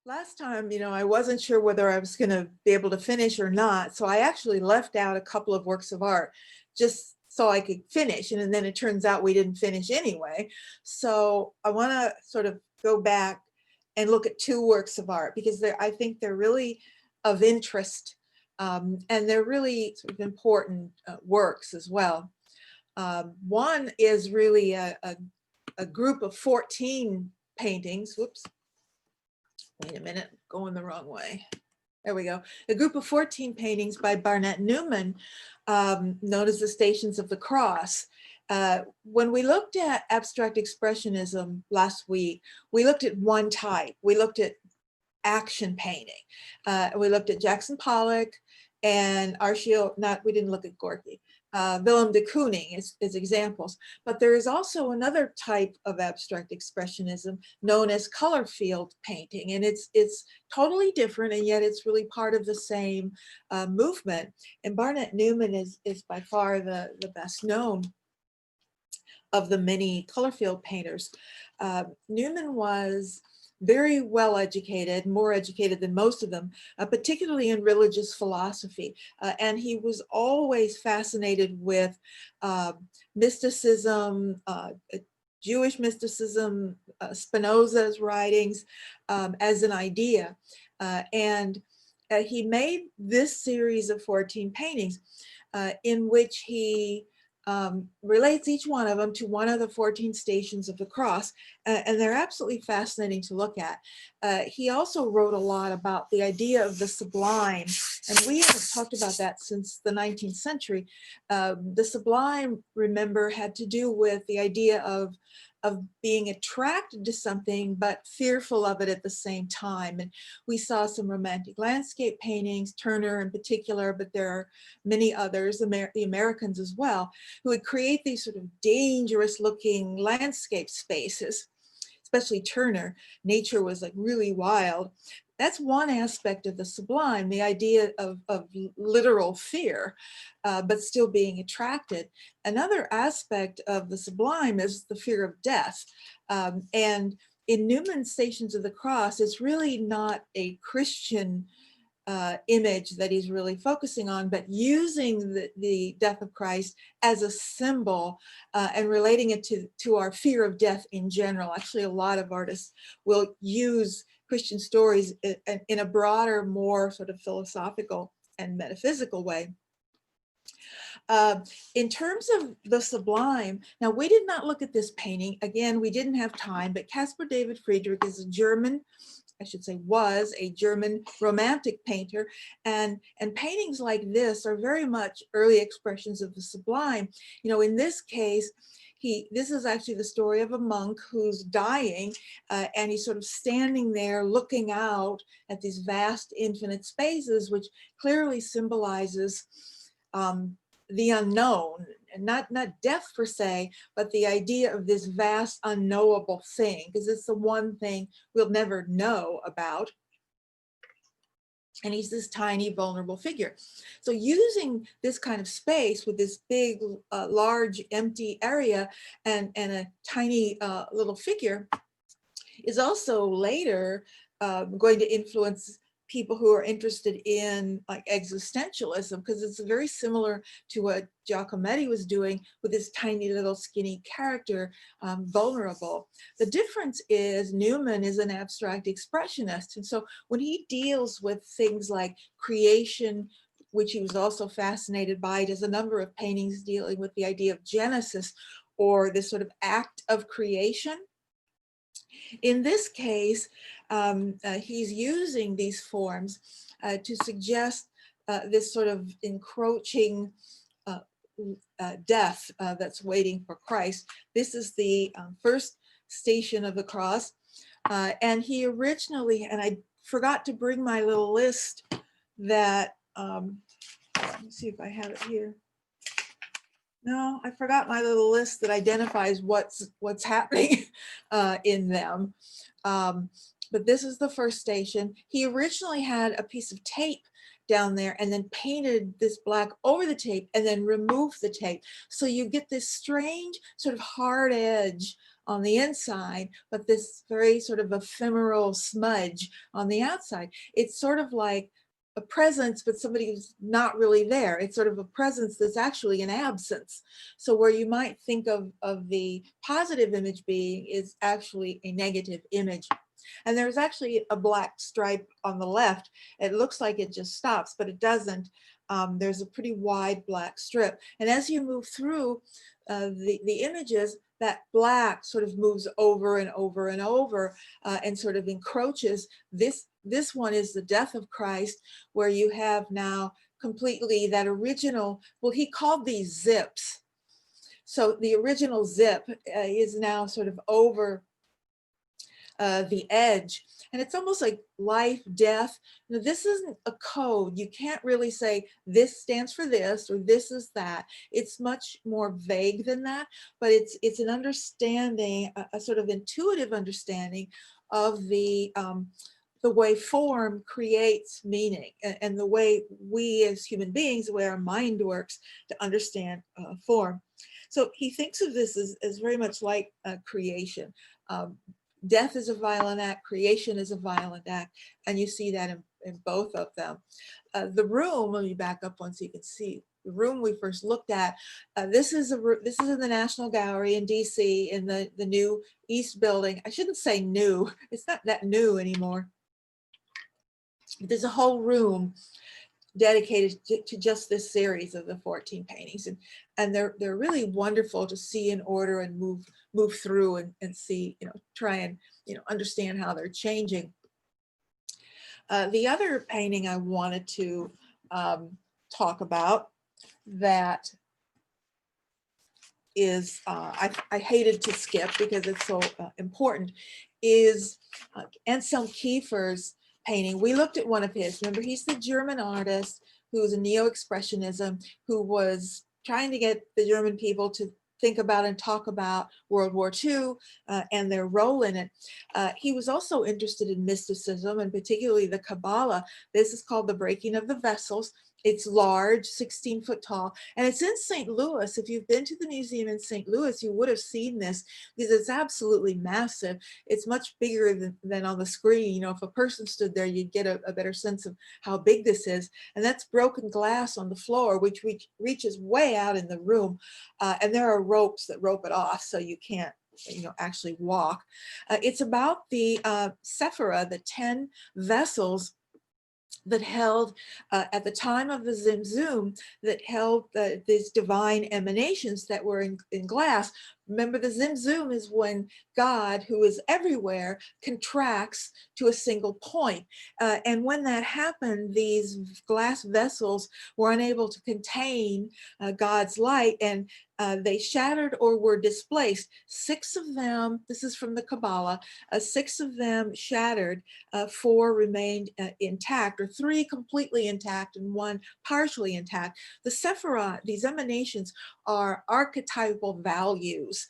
Last time, I wasn't sure whether I was going to be able to finish or not. So I actually left out a couple of works of art just so I could finish. And then it turns out we didn't finish anyway. So I want to sort of go back and look at two works of art because I think they're really of interest, and they're really sort of important works as well. One is really a group of 14 paintings. Whoops. Wait a minute, going the wrong way. There we go. A group of 14 paintings by Barnett Newman, known as the Stations of the Cross. When we looked at abstract expressionism last week, we looked at one type. We looked at action painting. We looked at Jackson Pollock and we didn't look at Gorky. Willem de Kooning as examples, but there is also another type of abstract expressionism known as color field painting, and it's totally different, and yet it's really part of the same movement. And Barnett Newman is by far the best known of the many color field painters. Newman was very well educated, more educated than most of them, particularly in religious philosophy. And he was always fascinated with mysticism, Jewish mysticism, Spinoza's writings as an idea. And he made this series of 14 paintings in which he relates each one of them to one of the 14 stations of the cross, and they're absolutely fascinating to look at. He also wrote a lot about the idea of the sublime, and we haven't talked about that since the 19th century. The sublime, remember, had to do with the idea of being attracted to something but fearful of it at the same time. And we saw some romantic landscape paintings, Turner in particular, but there are many others, the Americans as well, who would create these sort of dangerous looking landscape spaces, especially Turner. Nature was like really wild. That's one aspect of the sublime, the idea of literal fear, but still being attracted. Another aspect of the sublime is the fear of death. And in Newman's Stations of the Cross, it's really not a Christian image that he's really focusing on, but using the death of Christ as a symbol and relating it to our fear of death in general. Actually, a lot of artists will use Christian stories in a broader, more sort of philosophical and metaphysical way. In terms of the sublime, now we did not look at this painting. Again, we didn't have time, but Caspar David Friedrich is a German, I should say was a German romantic painter, and paintings like this are very much early expressions of the sublime. In this case, this is actually the story of a monk who's dying, and he's sort of standing there looking out at these vast infinite spaces, which clearly symbolizes the unknown, and not death per se, but the idea of this vast unknowable thing, because it's the one thing we'll never know about. And he's this tiny, vulnerable figure. So using this kind of space with this big, large, empty area and a tiny little figure is also later going to influence people who are interested in like existentialism, because it's very similar to what Giacometti was doing with this tiny little skinny character, vulnerable. The difference is Newman is an abstract expressionist. And so when he deals with things like creation, which he was also fascinated by, does a number of paintings dealing with the idea of Genesis, or this sort of act of creation. In this case, he's using these forms to suggest this sort of encroaching death that's waiting for Christ. This is the first station of the cross. And he originally, and I forgot to bring my little list that, let me see if I have it here. No, I forgot my little list that identifies what's happening in them. But this is the first station. He originally had a piece of tape down there and then painted this black over the tape and then removed the tape. So you get this strange sort of hard edge on the inside, but this very sort of ephemeral smudge on the outside. It's sort of like a presence, but somebody who's not really there. It's sort of a presence that's actually an absence. So where you might think of the positive image being is actually a negative image. And there's actually a black stripe on the left. It looks like it just stops, but it doesn't. There's a pretty wide black strip. And as you move through the images, that black sort of moves over and over and over and sort of encroaches. This one is the death of Christ, where you have now completely that original, well, he called these zips. So the original zip is now sort of over the edge. And it's almost like life, death. Now, this isn't a code. You can't really say this stands for this or this is that. It's much more vague than that, but it's an understanding, a sort of intuitive understanding of the way form creates meaning and the way we as human beings, the way our mind works to understand form. So he thinks of this as very much like creation. Death is a violent act, creation is a violent act, and you see that in both of them. The room, let me back up one so you can see the room we first looked at. This is in the National Gallery in DC in the new East Building. I shouldn't say new, it's not that new anymore. There's a whole room dedicated to just this series of the 14 paintings, and they're really wonderful to see in order and move through and see, try and understand how they're changing. The other painting I wanted to talk about that is I hated to skip because it's so important is Anselm Kiefer's painting. We looked at one of his. Remember, he's the German artist who's a neo-expressionism, who was trying to get the German people to think about and talk about World War II and their role in it. He was also interested in mysticism and particularly the Kabbalah. This is called The Breaking of the Vessels. It's large, 16 foot tall, and it's in St. Louis. If you've been to the museum in St. Louis, you would have seen this because it's absolutely massive. It's much bigger than on the screen. If a person stood there, you'd get a better sense of how big this is. And that's broken glass on the floor, which reaches way out in the room. And there are ropes that rope it off so you can't actually walk. It's about the Sephira, the 10 vessels that held at the time of the Zimzum, that held these divine emanations that were in glass. Remember, the Zimzum is when God, who is everywhere, contracts to a single point. And when that happened, these glass vessels were unable to contain God's light, and they shattered or were displaced. 6 of them, this is from the Kabbalah, 6 of them shattered, 4 remained intact, or 3 completely intact and 1 partially intact. The Sephirot, these emanations, are archetypal values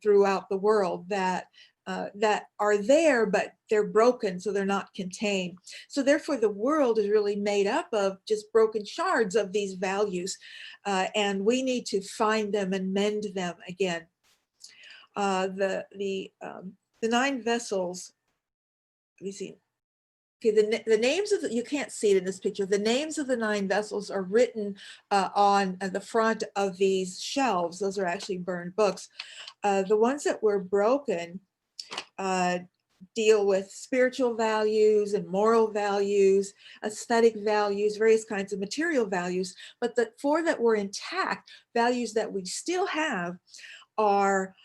throughout the world that are there, but they're broken, so they're not contained. So therefore, the world is really made up of just broken shards of these values, and we need to find them and mend them again. The 9 vessels, let me see. Okay, the names of you can't see it in this picture. The names of the 9 vessels are written on the front of these shelves. Those are actually burned books. The ones that were broken deal with spiritual values and moral values, aesthetic values, various kinds of material values. But the 4 that were intact, values that we still have, are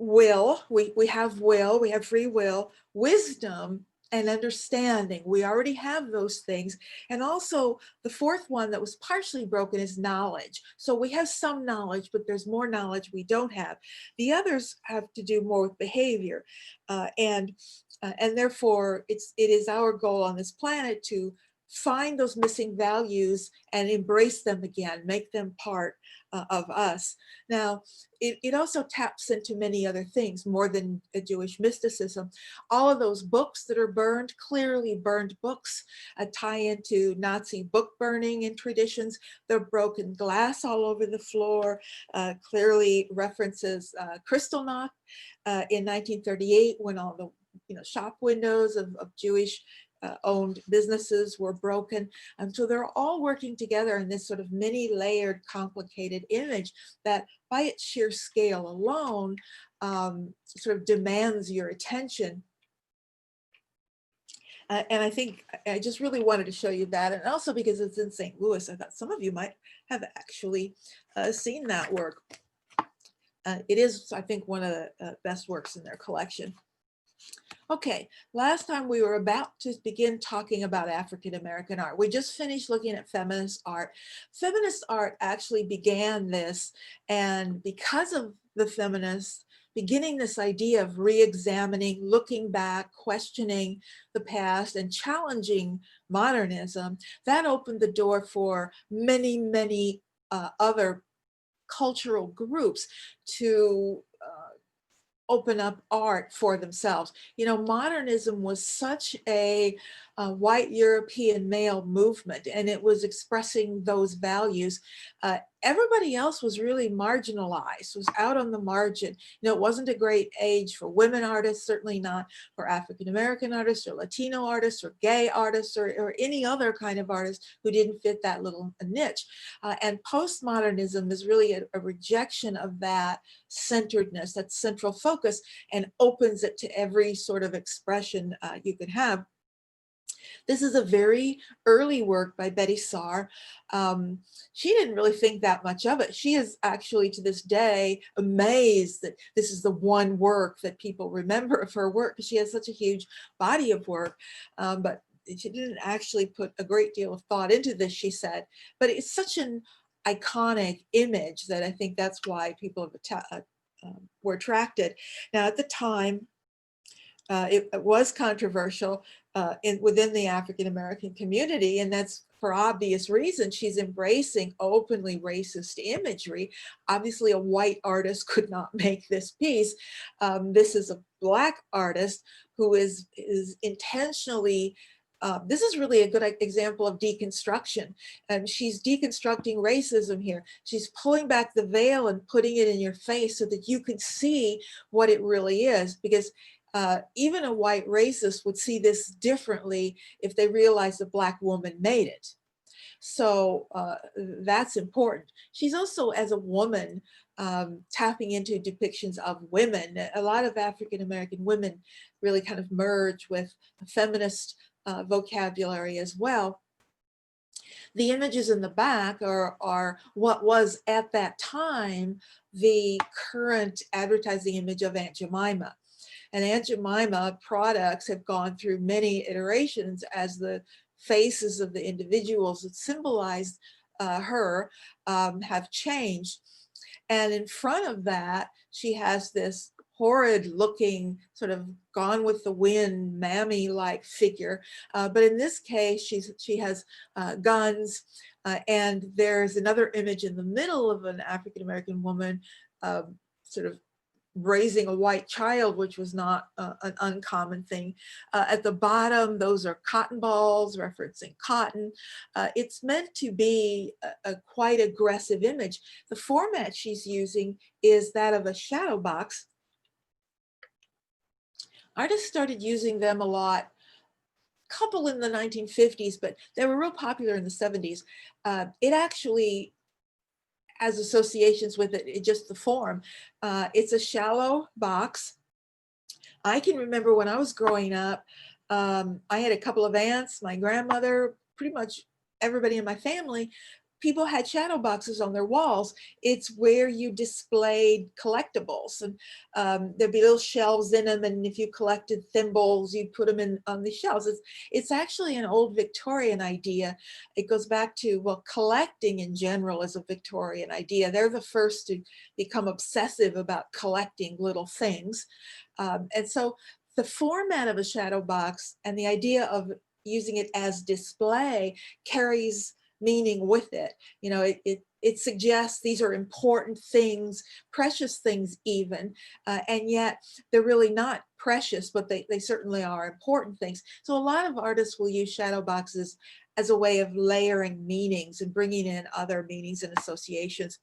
will, we have will, we have free will, wisdom, and understanding. We already have those things. And also the 4th one that was partially broken is knowledge. So we have some knowledge, but there's more knowledge we don't have. The others have to do more with behavior. And therefore it is our goal on this planet to find those missing values and embrace them again, make them part of us. Now, it also taps into many other things more than a Jewish mysticism. All of those books that are burned, clearly burned books, tie into Nazi book burning and traditions. The broken glass all over the floor clearly references Kristallnacht in 1938, when all the shop windows of Jewish owned businesses were broken. And so they're all working together in this sort of many layered, complicated image that by its sheer scale alone sort of demands your attention. And I think I just really wanted to show you that. And also because it's in St. Louis, I thought some of you might have actually seen that work. It is, I think, one of the best works in their collection. Okay, last time we were about to begin talking about African-American art. We just finished looking at feminist art. Feminist art actually began this, and because of the feminists beginning this idea of re-examining, looking back, questioning the past, and challenging modernism, that opened the door for many, many other cultural groups to open up art for themselves. Modernism was such a white European male movement, and it was expressing those values. Everybody else was really marginalized, was out on the margin. It wasn't a great age for women artists, certainly not for African-American artists or Latino artists or gay artists or any other kind of artist who didn't fit that little niche. And postmodernism is really a rejection of that centeredness, that central focus, and opens it to every sort of expression you could have. This is a very early work by Betty Saar. She didn't really think that much of it. She is actually to this day amazed that this is the one work that people remember of her work, because she has such a huge body of work. But she didn't actually put a great deal of thought into this, she said. But it's such an iconic image that I think that's why people were attracted. Now, at the time, it was controversial within the African-American community, and that's for obvious reasons. She's embracing openly racist imagery. Obviously, a white artist could not make this piece. This is a Black artist who is intentionally this is really a good example of deconstruction. And she's deconstructing racism here. She's pulling back the veil and putting it in your face so that you can see what it really is. Because even a white racist would see this differently if they realized a Black woman made it. So that's important. She's also, as a woman, tapping into depictions of women. A lot of African-American women really kind of merge with feminist vocabulary as well. The images in the back are what was at that time the current advertising image of Aunt Jemima. And Aunt Jemima products have gone through many iterations as the faces of the individuals that symbolized her have changed. And in front of that, she has this horrid looking, sort of Gone with the Wind, mammy-like figure. But in this case, she has guns. And there's another image in the middle of an African-American woman sort of raising a white child, which was not an uncommon thing. At the bottom, those are cotton balls referencing cotton. It's meant to be a quite aggressive image. The format she's using is that of a shadow box. Artists started using them a lot, couple in the 1950s, but they were real popular in the 70s. It actually has associations with it, just the form. It's a shallow box. I can remember when I was growing up, I had a couple of aunts, my grandmother, pretty much everybody in my family. People had shadow boxes on their walls. It's where you displayed collectibles, and there'd be little shelves in them. And if you collected thimbles, you'd put them in on the shelves. It's actually an old Victorian idea. It goes back to, well, collecting in general is a Victorian idea. They're the first to become obsessive about collecting little things. And so the format of a shadow box and the idea of using it as display carries meaning with it. You know, it suggests these are important things, precious things even, and yet they're really not precious, but they certainly are important things. So a lot of artists will use shadow boxes as a way of layering meanings and bringing in other meanings and associations.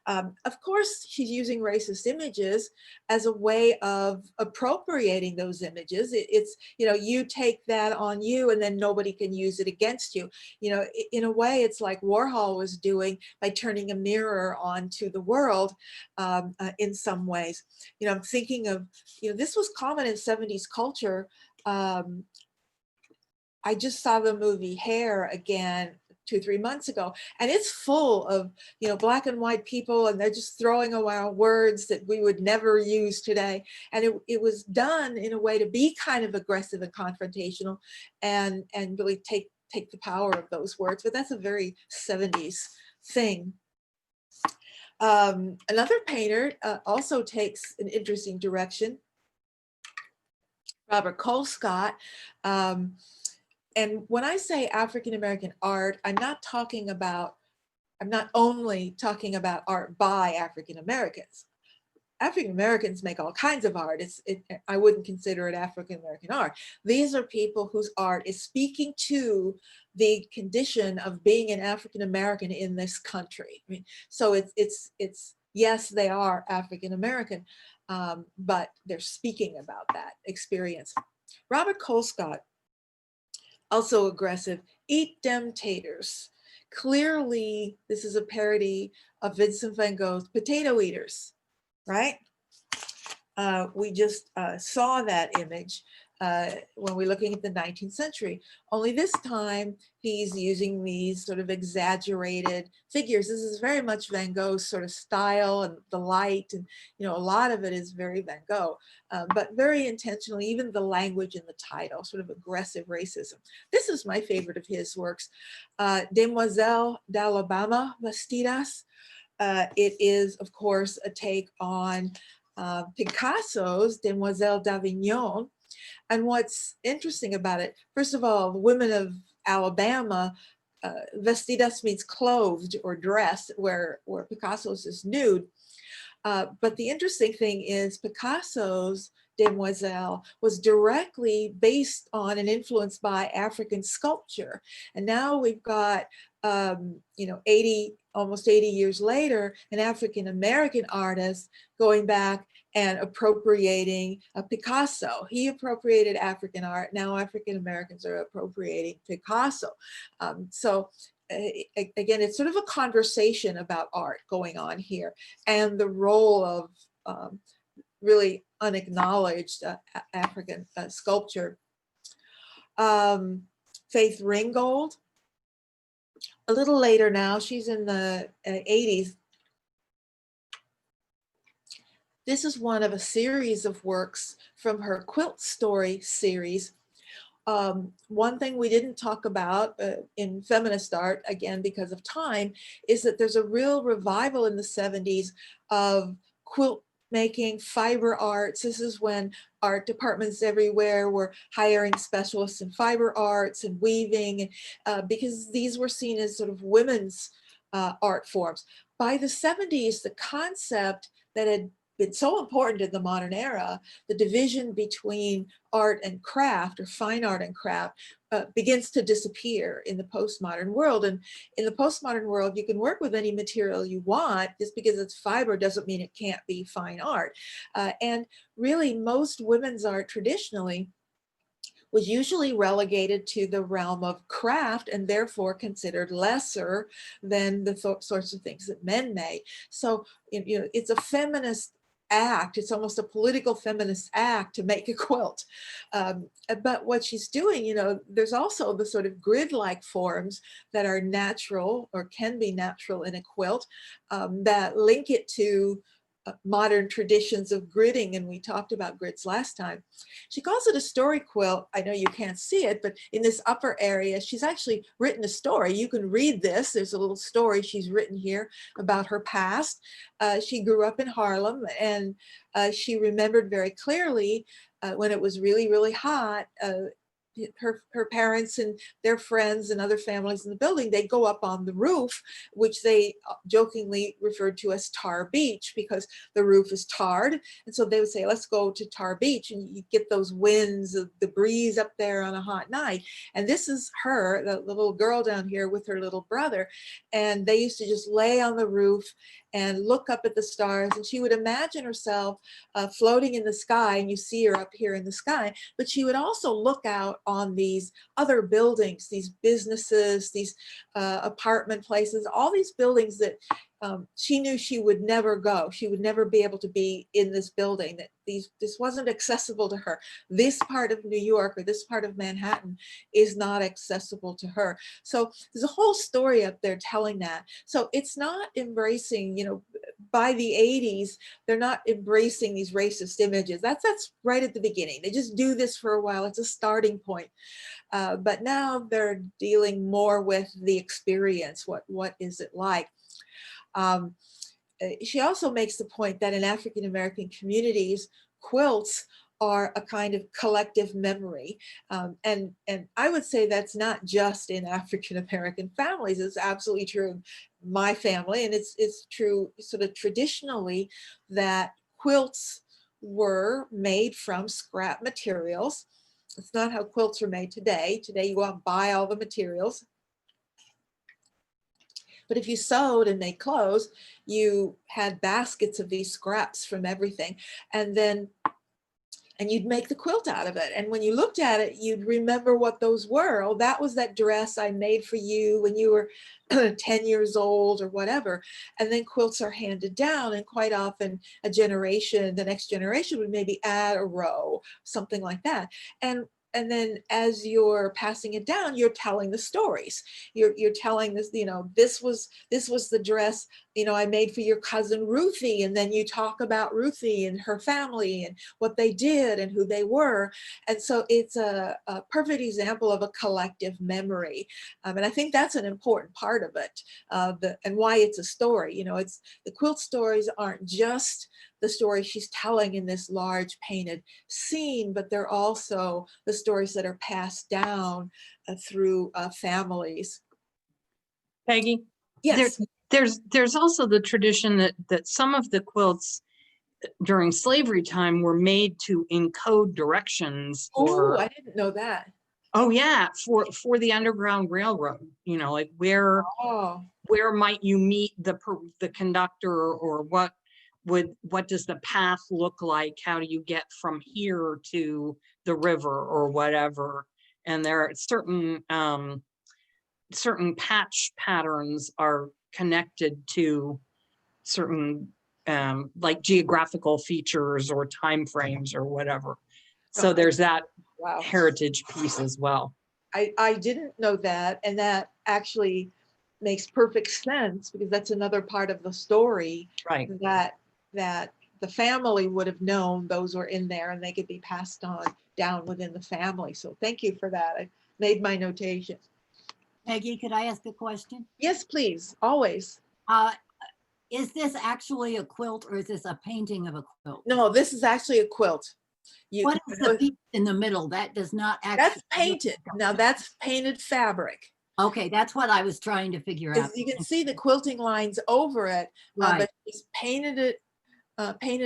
Of course, she's using racist images as a way of appropriating those images. It's, you know, you take that on you and then nobody can use it against you. You know, in a way, it's like Warhol was doing by turning a mirror onto the world in some ways. You know, I'm thinking of, you know, this was common in 70s culture. I just saw the movie Hair again 2, 3 months ago, and it's full of, you know, black and white people, and they're just throwing around words that we would never use today. And it was done in a way to be kind of aggressive and confrontational, and really take the power of those words. But that's a very 70s thing. Another painter also takes an interesting direction, Robert Colescott. And when I say African-American art, I'm not only talking about art by African-Americans. African-Americans make all kinds of art. I wouldn't consider it African-American art. These are people whose art is speaking to the condition of being an African-American in this country. I mean, so it's yes, they are African-American, but they're speaking about that experience. Robert Colescott, also aggressive, eat dem taters. Clearly, this is a parody of Vincent van Gogh's Potato Eaters, right? We just saw that image when we're looking at the 19th century. Only this time he's using these sort of exaggerated figures. This is very much Van Gogh's sort of style, and the light, and you know, a lot of it is very Van Gogh, but very intentionally, even the language in the title, sort of aggressive racism. This is my favorite of his works, Demoiselle d'Alabama Vestidas. It is, of course, a take on Picasso's Demoiselle d'Avignon. And what's interesting about it, first of all, the women of Alabama, vestidas means clothed or dressed, where Picasso's is nude. But the interesting thing is Picasso's Demoiselle was directly based on and influenced by African sculpture. And now we've got, you know, almost 80 years later, an African-American artist going back and appropriating Picasso. He appropriated African art. Now African-Americans are appropriating Picasso. So again, it's sort of a conversation about art going on here, and the role of really unacknowledged African sculpture. Faith Ringgold, a little later now, she's in the 80s. This is one of a series of works from her Quilt Story series. One thing we didn't talk about in feminist art, again, because of time, is that there's a real revival in the 70s of quilt making, fiber arts. This is when art departments everywhere were hiring specialists in fiber arts and weaving, because these were seen as sort of women's art forms. By the 70s, the concept that had been so important in the modern era, the division between art and craft, or fine art and craft, begins to disappear in the postmodern world. And in the postmodern world, you can work with any material you want. Just because it's fiber doesn't mean it can't be fine art. And really, most women's art traditionally was usually relegated to the realm of craft, and therefore considered lesser than the sorts of things that men made. So, you know, it's a feminist act. It's almost a political feminist act to make a quilt. But what she's doing, you know, there's also the sort of grid-like forms that are natural, or can be natural in a quilt, that link it to modern traditions of gridding, and we talked about grids last time. She calls it a story quilt. I know you can't see it, but in this upper area, she's actually written a story. You can read this. There's a little story she's written here about her past. She grew up in Harlem, and she remembered very clearly when it was really, really hot, her parents and their friends and other families in the building, they go up on the roof, which they jokingly referred to as Tar Beach, because the roof is tarred. And so they would say, let's go to Tar Beach, and you get those winds, the breeze up there on a hot night. And this is her, the little girl down here with her little brother. And they used to just lay on the roof and look up at the stars, and she would imagine herself floating in the sky, and you see her up here in the sky, but she would also look out on these other buildings, these businesses, these apartment places, all these buildings that she knew she would never go. She would never be able to be in this building, that this wasn't accessible to her. This part of New York or this part of Manhattan is not accessible to her. So there's a whole story up there telling that. So it's not embracing, you know, by the 80s, they're not embracing these racist images. That's right at the beginning. They just do this for a while. It's a starting point. But now they're dealing more with the experience. What is it like? She also makes the point that in African-American communities, quilts are a kind of collective memory. And I would say that's not just in African-American families. It's absolutely true in my family. And it's true sort of traditionally that quilts were made from scrap materials. It's not how quilts are made today. Today you go out and buy all the materials. But if you sewed and made clothes, you had baskets of these scraps from everything. And you'd make the quilt out of it. And when you looked at it, you'd remember what those were. Oh, that was that dress I made for you when you were 10 years old or whatever. And then quilts are handed down, and quite often the next generation would maybe add a row, something like that. And then as you're passing it down, you're telling the stories. You're telling this, you know, this was the dress, you know, I made for your cousin Ruthie. And then you talk about Ruthie and her family and what they did and who they were. And so it's a perfect example of a collective memory. And I think that's an important part of it, and why it's a story. You know, it's the quilt stories aren't just the story she's telling in this large painted scene, but they're also the stories that are passed down through families. Peggy? Yes. There's also the tradition that some of the quilts during slavery time were made to encode directions. Oh, I didn't know that. Oh yeah, for the Underground Railroad, you know, like where might you meet the conductor, or what does the path look like? How do you get from here to the river or whatever? And there are certain patch patterns are connected to certain like geographical features or time frames or whatever. So there's that heritage piece as well. I didn't know that, and that actually makes perfect sense, because that's another part of the story, right? That the family would have known those were in there, and they could be passed on down within the family. So thank you for that. I made my notation. Peggy, could I ask a question? Yes, please, always. Is this actually a quilt, or is this a painting of a quilt? No, this is actually a quilt. What is the piece in the middle? That does not actually. That's painted. Now that's painted fabric. Okay, that's what I was trying to figure out. You can see the quilting lines over it, right. But she's painted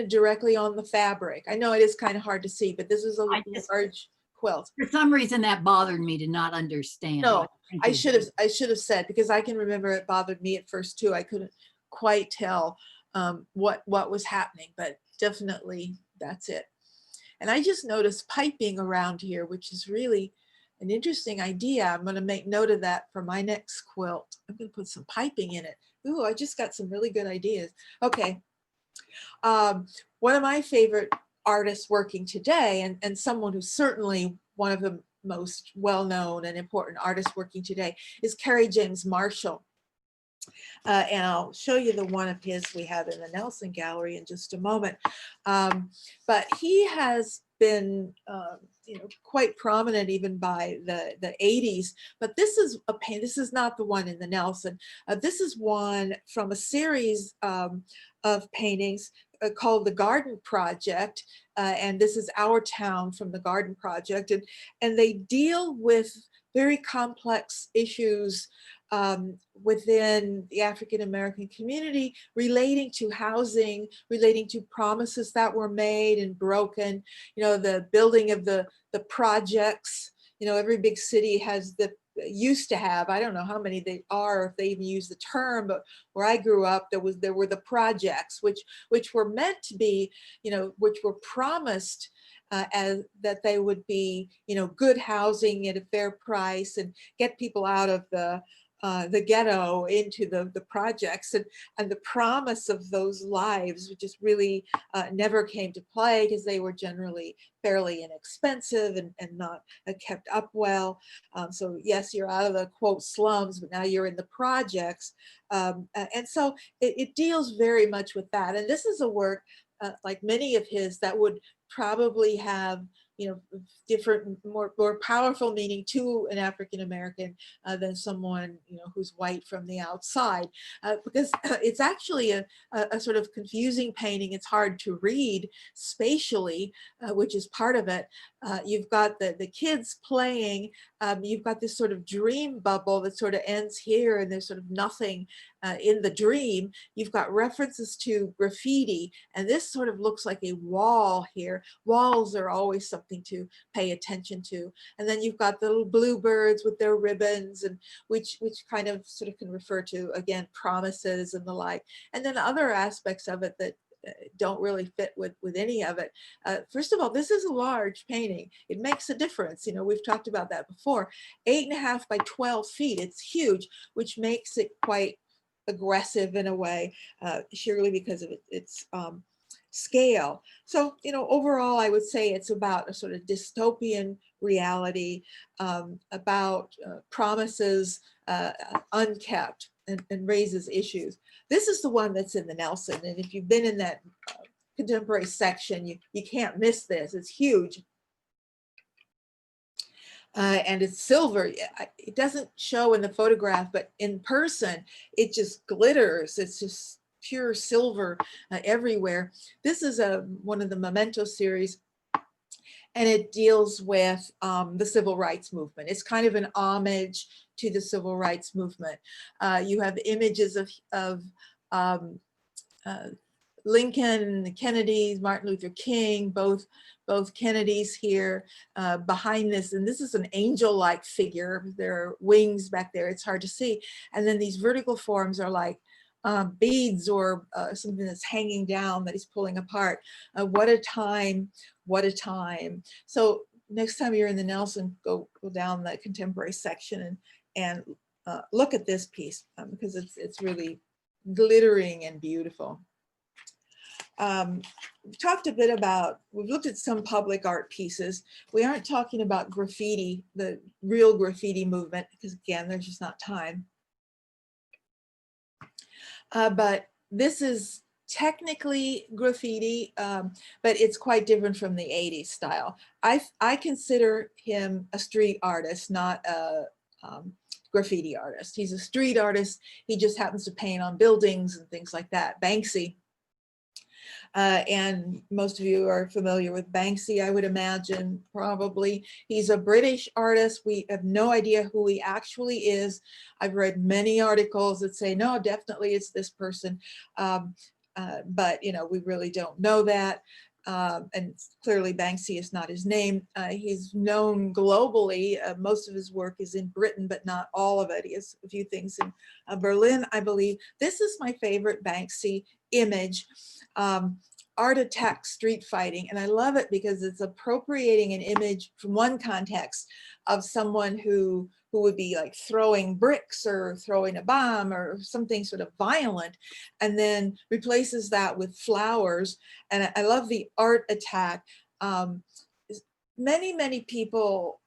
directly on the fabric. I know it is kind of hard to see, but this is a large quilt. For some reason that bothered me to not understand. No, I should have said, because I can remember it bothered me at first too. I couldn't quite tell what was happening, but definitely that's it. And I just noticed piping around here, which is really an interesting idea. I'm going to make note of that for my next quilt. I'm going to put some piping in it. Ooh, I just got some really good ideas. Okay. One of my favorite artists working today, and someone who's certainly one of the most well-known and important artists working today, is Kerry James Marshall. And I'll show you the one of his we have in the Nelson Gallery in just a moment. But he has been quite prominent even by the 80s. But this is a paint. This is not the one in the Nelson. This is one from a series of paintings called the Garden Project. And this is Our Town from the Garden Project. And they deal with very complex issues within the African American community relating to housing, relating to promises that were made and broken, you know, the building of the projects. You know, every big city has used to have, I don't know how many they are, if they even use the term, but where I grew up, there were the projects, which were meant to be, you know, which were promised as that they would be, you know, good housing at a fair price and get people out of the ghetto into the projects, and the promise of those lives just really never came to play because they were generally fairly inexpensive and not kept up well. So yes, you're out of the quote slums, but now you're in the projects. And so it deals very much with that. And this is a work like many of his that would probably have, you know, different, more powerful meaning to an African American than someone, you know, who's white from the outside, because it's actually a sort of confusing painting. It's hard to read spatially, which is part of it. You've got the kids playing. You've got this sort of dream bubble that sort of ends here, and there's sort of nothing in the dream. You've got references to graffiti, and this sort of looks like a wall here. Walls are always something to pay attention to. And then you've got the little bluebirds with their ribbons, and which kind of sort of can refer to, again, promises and the like. And then other aspects of it that don't really fit with any of it. First of all, this is a large painting. It makes a difference. You know, we've talked about that before. 8.5 by 12 feet. It's huge, which makes it quite aggressive in a way, surely because of its scale. So, you know, overall, I would say it's about a sort of dystopian reality, about promises unkept, and raises issues. This is the one that's in the Nelson. And if you've been in that contemporary section, you can't miss this. It's huge. And it's silver. It doesn't show in the photograph, but in person, it just glitters. It's just pure silver everywhere. This is one of the Memento series, and it deals with the civil rights movement. It's kind of an homage to the civil rights movement. You have images of Lincoln, the Kennedys, Martin Luther King, both Kennedys here behind this. And this is an angel-like figure. There are wings back there. It's hard to see. And then these vertical forms are like beads or something that's hanging down that he's pulling apart. What a time, what a time. So next time you're in the Nelson, go down the contemporary section and look at this piece because it's really glittering and beautiful. We've talked a bit about, we've looked at some public art pieces. We aren't talking about graffiti, the real graffiti movement, because again, there's just not time. But this is technically graffiti, but it's quite different from the 80s style. I consider him a street artist, not a graffiti artist. He's a street artist. He just happens to paint on buildings and things like that. Banksy. And most of you are familiar with Banksy, I would imagine, probably. He's a British artist. We have no idea who he actually is. I've read many articles that say, no, definitely it's this person. But, you know, we really don't know that. And clearly Banksy is not his name. He's known globally. Most of his work is in Britain, but not all of it. He has a few things in Berlin, I believe. This is my favorite Banksy image. Art attack street fighting. And I love it because it's appropriating an image from one context of someone who would be like throwing bricks or throwing a bomb or something sort of violent, and then replaces that with flowers. And I love the art attack. Many people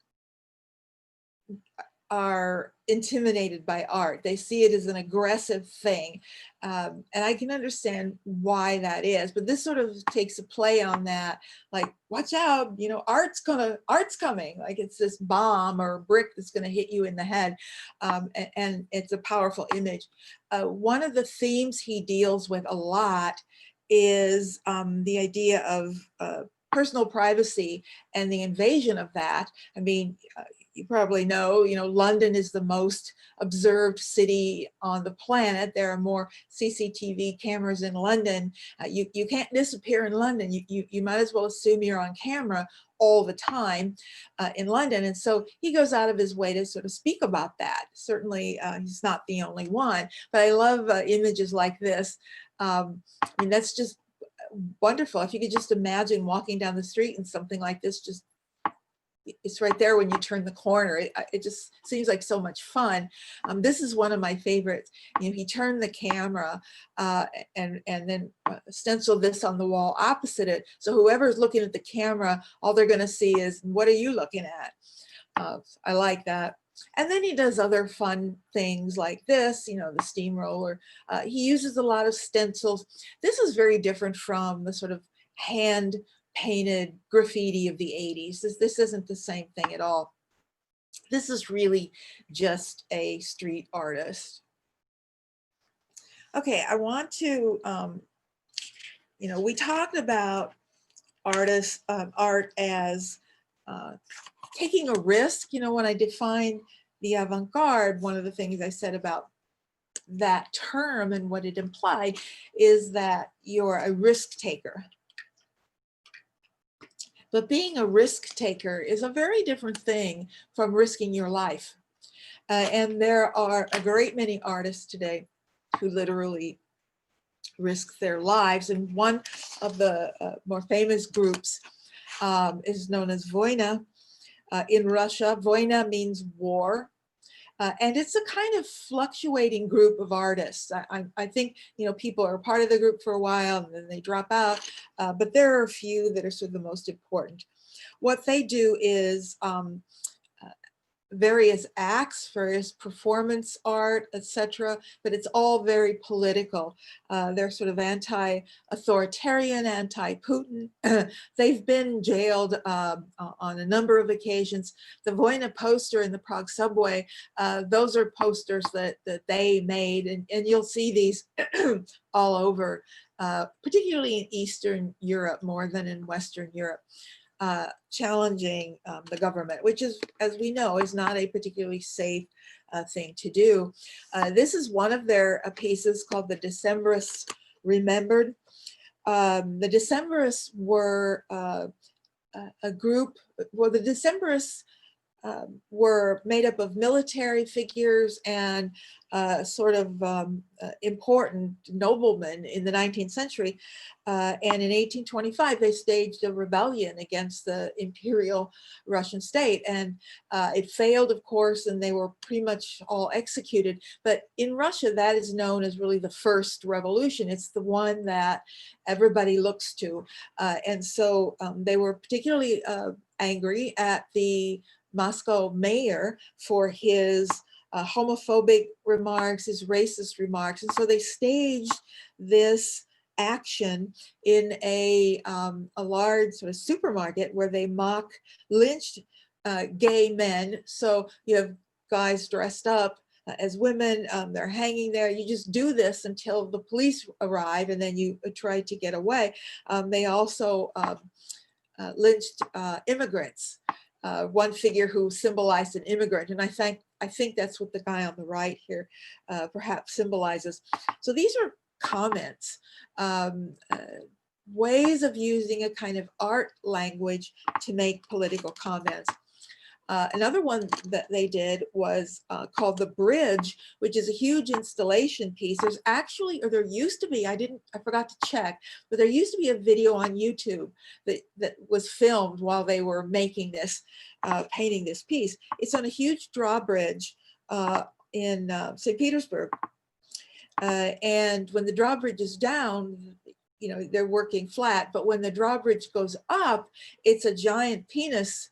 are intimidated by art. They see it as an aggressive thing. And I can understand why that is, but this sort of takes a play on that, like, watch out, you know, art's coming, like it's this bomb or brick that's gonna hit you in the head. And it's a powerful image. One of the themes he deals with a lot is the idea of personal privacy and the invasion of that. I mean, you probably know, you know, London is the most observed city on the planet. There are more CCTV cameras in London. You can't disappear in London. You might as well assume you're on camera all the time in London. And so he goes out of his way to sort of speak about that. Certainly he's not the only one, but I love images like this. I mean, that's just wonderful. If you could just imagine walking down the street and something like this, just it's right there when you turn the corner. It just seems like so much fun. This is one of my favorites. You know, he turned the camera and then stenciled this on the wall opposite it. So whoever's looking at the camera, all they're going to see is, what are you looking at? I like that. And then he does other fun things like this, you know, the steamroller. He uses a lot of stencils. This is very different from the sort of hand painted graffiti of the 80s. This isn't the same thing at all. This is really just a street artist. Okay, I want to, you know, we talked about art as taking a risk. You know, when I define the avant-garde, one of the things I said about that term and what it implied is that you're a risk taker. But being a risk taker is a very different thing from risking your life. And there are a great many artists today who literally risk their lives. And one of the more famous groups is known as Vojna in Russia. Vojna means war. And it's a kind of fluctuating group of artists. I think, you know, people are part of the group for a while and then they drop out, but there are a few that are sort of the most important. What they do is various acts, various performance art, etc., but it's all very political. They're sort of anti-authoritarian, anti-Putin. They've been jailed on a number of occasions. The Vojna poster in the Prague subway, those are posters that they made, and you'll see these all over, particularly in Eastern Europe more than in Western Europe. Challenging the government, which is, as we know, is not a particularly safe thing to do. This is one of their pieces called The Decembrists Remembered. The Decembrists were a group, well, the Decembrists were made up of military figures and sort of important noblemen in the 19th century. And in 1825, they staged a rebellion against the imperial Russian state. And it failed, of course, and they were pretty much all executed. But in Russia, that is known as really the first revolution. It's the one that everybody looks to. And so they were particularly angry at the Moscow mayor for his homophobic remarks, his racist remarks. And so they staged this action in a large sort of supermarket where they mock lynched gay men. So you have guys dressed up as women, they're hanging there. You just do this until the police arrive and then you try to get away. They also lynched immigrants. One figure who symbolized an immigrant, and I think that's what the guy on the right here perhaps symbolizes. So these are comments, ways of using a kind of art language to make political comments. Another one that they did was called The Bridge, which is a huge installation piece. There's actually, or there used to be, I forgot to check, but there used to be a video on YouTube that was filmed while they were making this, painting this piece. It's on a huge drawbridge in St. Petersburg. And when the drawbridge is down, you know, they're working flat, but when the drawbridge goes up, it's a giant penis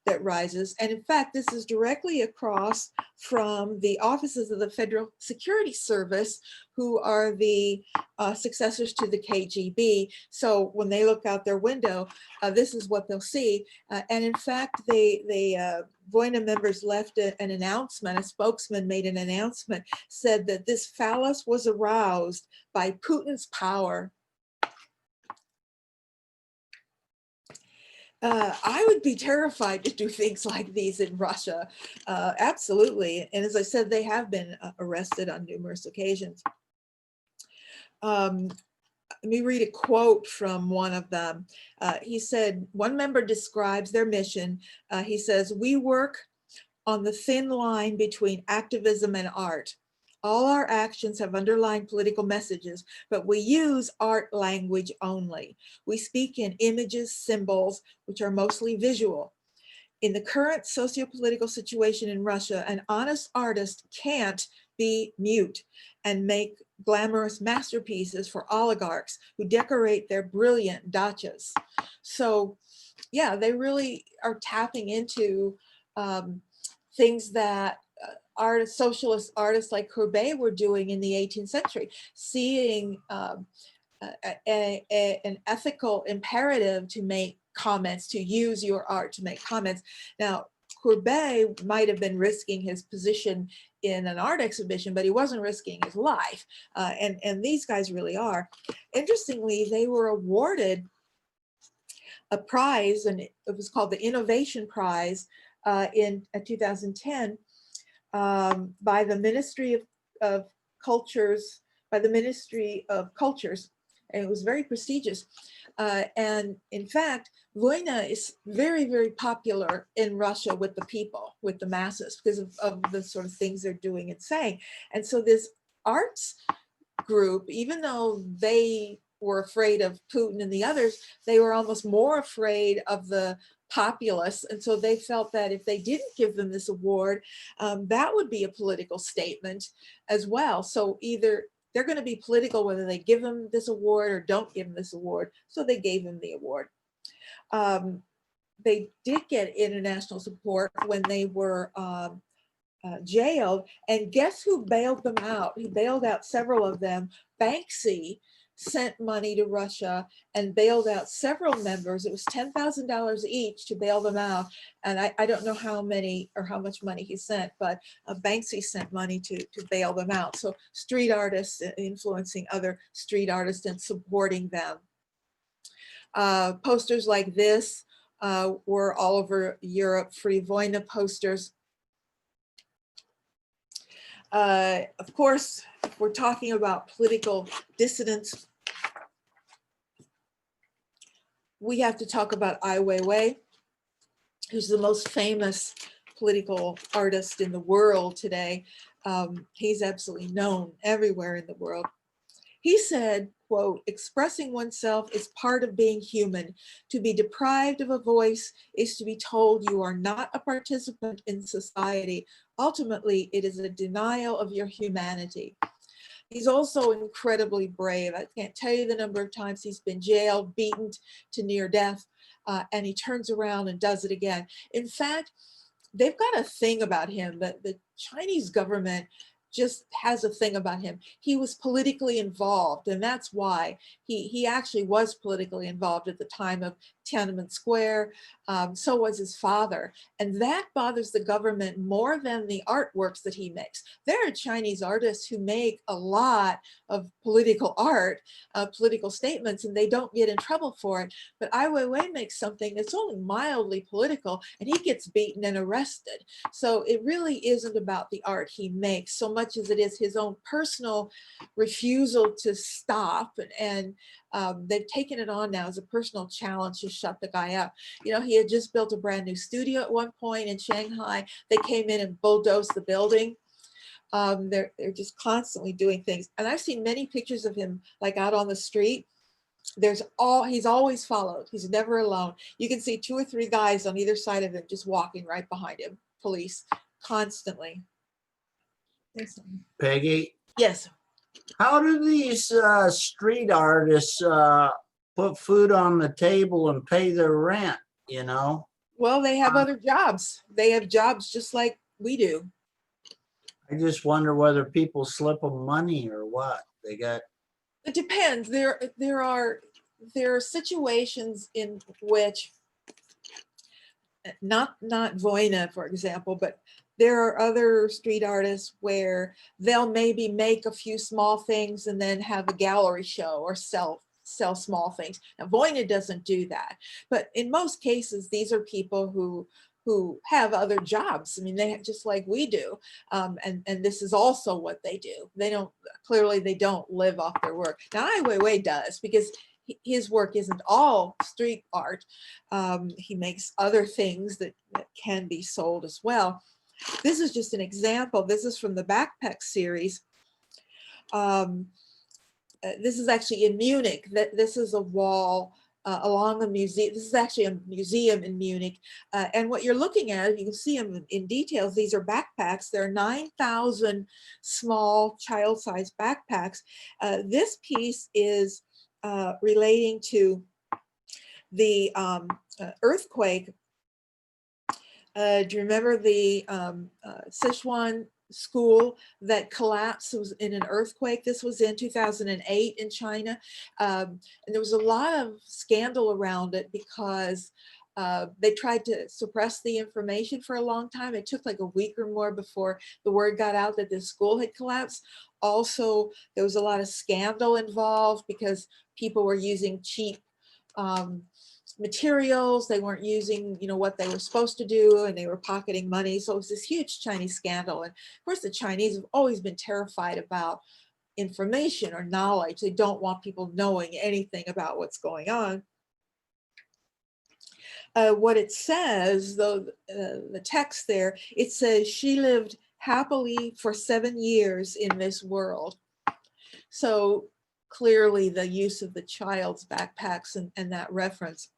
that rises. And in fact, this is directly across from the offices of the Federal Security Service, who are the successors to the KGB. So when they look out their window, this is what they'll see. And in fact, Voina members left an announcement, a spokesman made an announcement, said that this phallus was aroused by Putin's power. I would be terrified to do things like these in Russia, absolutely. And as I said, they have been arrested on numerous occasions. Let me read a quote from one of them. He said, one member describes their mission. He says, "We work on the thin line between activism and art. All our actions have underlying political messages, but we use art language only. We speak in images, symbols, which are mostly visual. In the current socio-political situation in Russia, an honest artist can't be mute and make glamorous masterpieces for oligarchs who decorate their brilliant dachas." So yeah, they are tapping into things that socialist artists like Courbet were doing in the 18th century, seeing an ethical imperative to make comments, to use your art to make comments. Now, Courbet might have been risking his position in an art exhibition, but he wasn't risking his life. And these guys really are. Interestingly, they were awarded a prize, and it was called the Innovation Prize in 2010 by the Ministry of Cultures, and it was very prestigious. And in fact, Voina is very, very popular in Russia with the people, with the masses, because of the sort of things they're doing and saying. And so this arts group, even though they were afraid of Putin and the others, they were almost more afraid of the populace. And so they felt that if they didn't give them this award, that would be a political statement as well. So either they're going to be political whether they give him this award or don't give him this award. So they gave him the award. They did get international support when they were jailed. And guess who bailed them out? He bailed out several of them. Banksy sent money to Russia and bailed out several members. It was $10,000 each to bail them out. And I don't know how many or how much money he sent, but Banksy sent money to bail them out. So street artists influencing other street artists and supporting them. Posters like this were all over Europe, Free Voina posters. Of course, if we're talking about political dissidents, we have to talk about Ai Weiwei, who's the most famous political artist in the world today. He's absolutely known everywhere in the world. He said, quote, "Expressing oneself is part of being human. To be deprived of a voice is to be told you are not a participant in society. Ultimately, it is a denial of your humanity." He's also incredibly brave. I can't tell you the number of times he's been jailed, beaten to near death, and he turns around and does it again. In fact, they've got a thing about him that the Chinese government just has a thing about him. He was politically involved, and that's why he actually was politically involved at the time of Tiananmen Square. So was his father. And that bothers the government more than the artworks that he makes. There are Chinese artists who make a lot of political art, political statements, and they don't get in trouble for it. But Ai Weiwei makes something that's only mildly political, and he gets beaten and arrested. So it really isn't about the art he makes so much as it is his own personal refusal to stop. And they've taken it on now as a personal challenge to shut the guy up. You know, he had just built a brand new studio at one point in Shanghai. They came in and bulldozed the building. They're just constantly doing things. And I've seen many pictures of him like out on the street. He's always followed. He's never alone. You can see 2 or 3 guys on either side of him just walking right behind him. Police constantly. Peggy, Yes. how do these street artists put food on the table and pay their rent, you know? Well, they have other jobs. They have jobs just like we do. I just wonder whether people slip them money or what. They got, It depends. There are situations in which not Voina, for example, but there are other street artists where they'll maybe make a few small things and then have a gallery show or sell small things. Now Voina doesn't do that, but in most cases, these are people who have other jobs. I mean, they just like we do, and this is also what they do. They don't clearly they don't live off their work. Now Ai Weiwei does, because his work isn't all street art. He makes other things that can be sold as well. This is just an example. This is from the backpack series. This is actually in Munich. This is a wall along a museum. This is actually a museum in Munich. And what you're looking at, you can see them in details. These are backpacks. There are 9,000 small child-sized backpacks. This piece is relating to the earthquake. Do you remember the Sichuan school that collapsed? It was in an earthquake. This was in 2008 in China. And there was a lot of scandal around it because they tried to suppress the information for a long time. It took like a week or more before the word got out that the school had collapsed. Also, there was a lot of scandal involved because people were using cheap materials. They weren't using, you know, what they were supposed to do, and they were pocketing money. So it was this huge Chinese scandal. And of course, the Chinese have always been terrified about information or knowledge. They don't want people knowing anything about what's going on. What it says, though, the text there, it says she lived happily for 7 years in this world. So clearly the use of the child's backpacks and that reference.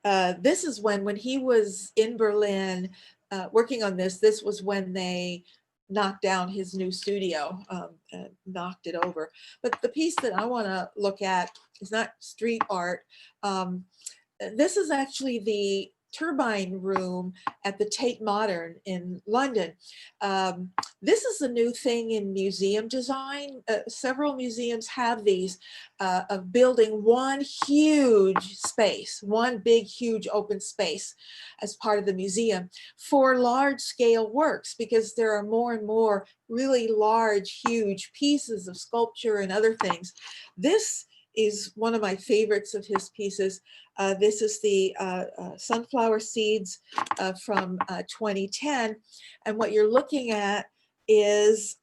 This is when he was in Berlin working on this. This was when they knocked down his new studio, knocked it over. But the piece that I want to look at is not street art. This is actually the turbine room at the Tate Modern in London. This is a new thing in museum design. Several museums have these of building one huge space, one big, huge open space as part of the museum for large scale works, because there are more and more really large, huge pieces of sculpture and other things. This is one of my favorites of his pieces. This is the sunflower seeds from 2010. And what you're looking at is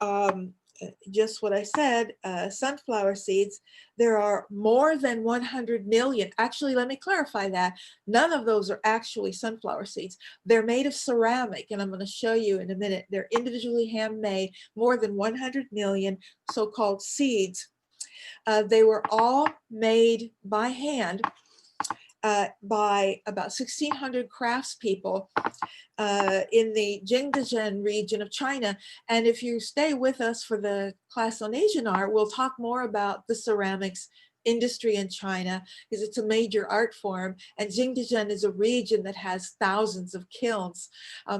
just what I said, sunflower seeds. There are more than 100 million. Actually, let me clarify that. None of those are actually sunflower seeds. They're made of ceramic, and I'm going to show you in a minute. They're individually handmade, more than 100 million so-called seeds. They were all made by hand by about 1,600 craftspeople in the Jingdezhen region of China. And if you stay with us for the class on Asian art, we'll talk more about the ceramics industry in China, because it's a major art form, and Jingdezhen is a region that has thousands of kilns.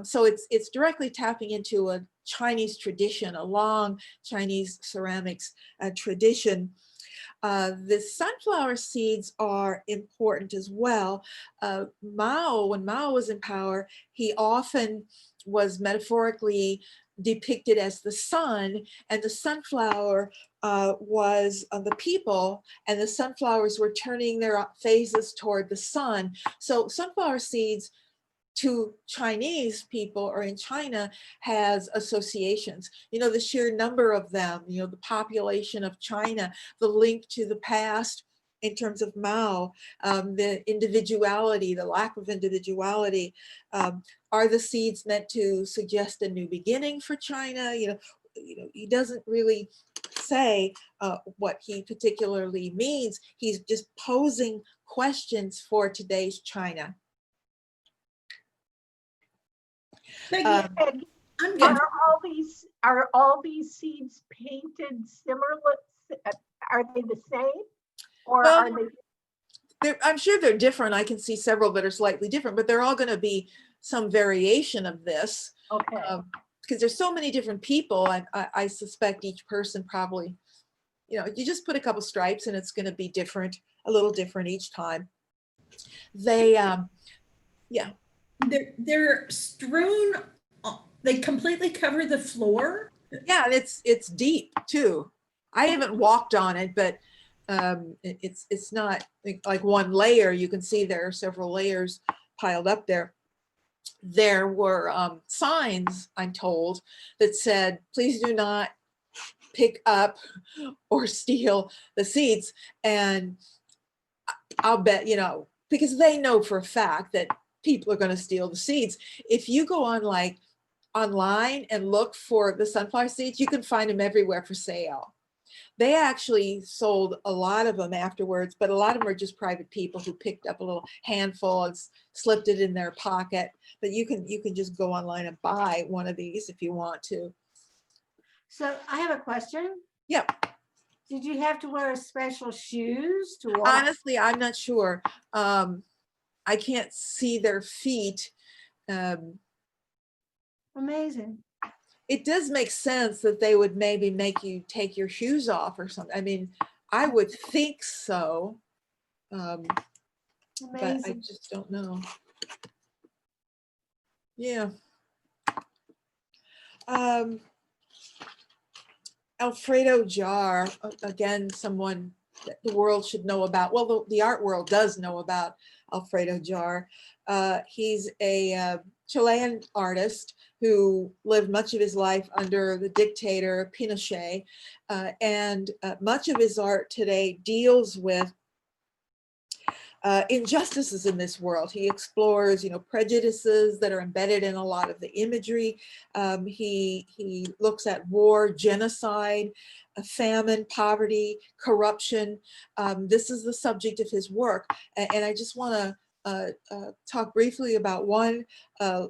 So it's directly tapping into a Chinese tradition, a long Chinese ceramics tradition. The sunflower seeds are important as well. Mao, when Mao was in power, he often was metaphorically depicted as the sun, and the sunflower was the people, and the sunflowers were turning their faces toward the sun. So sunflower seeds to Chinese people or in China has associations. You know, the sheer number of them, you know, the population of China, the link to the past in terms of Mao, the individuality, the lack of individuality. Are the seeds meant to suggest a new beginning for China? You know, he doesn't really say what he particularly means. He's just posing questions for today's China. Peggy, I'm good. are all these seeds painted similarly? Are they the same, or Well, are they? I'm sure they're different. I can see several that are slightly different, but they're all going to be some variation of this. Okay. Because there's so many different people, I suspect each person probably, you know, you just put a couple stripes and it's going to be different, a little different each time. They, yeah. They're strewn, they completely cover the floor. Yeah, and it's deep too. I haven't walked on it, but it's not like one layer. You can see there are several layers piled up there. There were signs, I'm told, that said, please do not pick up or steal the seeds. And I'll bet, you know, because they know for a fact that people are going to steal the seeds. If you go on like online and look for the sunflower seeds, you can find them everywhere for sale. They actually sold a lot of them afterwards, but a lot of them are just private people who picked up a little handful and slipped it in their pocket. But you can just go online and buy one of these if you want to. So I have a question. Yeah. Did you have to wear special shoes to walk? Honestly, I'm not sure. I can't see their feet. Amazing. It does make sense that they would maybe make you take your shoes off or something. I mean, I would think so, but I Amazing. just don't know. Yeah. Alfredo Jar, again, someone that the world should know about. Well, the art world does know about Alfredo Jar. He's a Chilean artist who lived much of his life under the dictator Pinochet, and much of his art today deals with injustices in this world. He explores, you know, prejudices that are embedded in a lot of the imagery. He looks at war, genocide, famine, poverty, corruption. This is the subject of his work. And I just want to talk briefly about one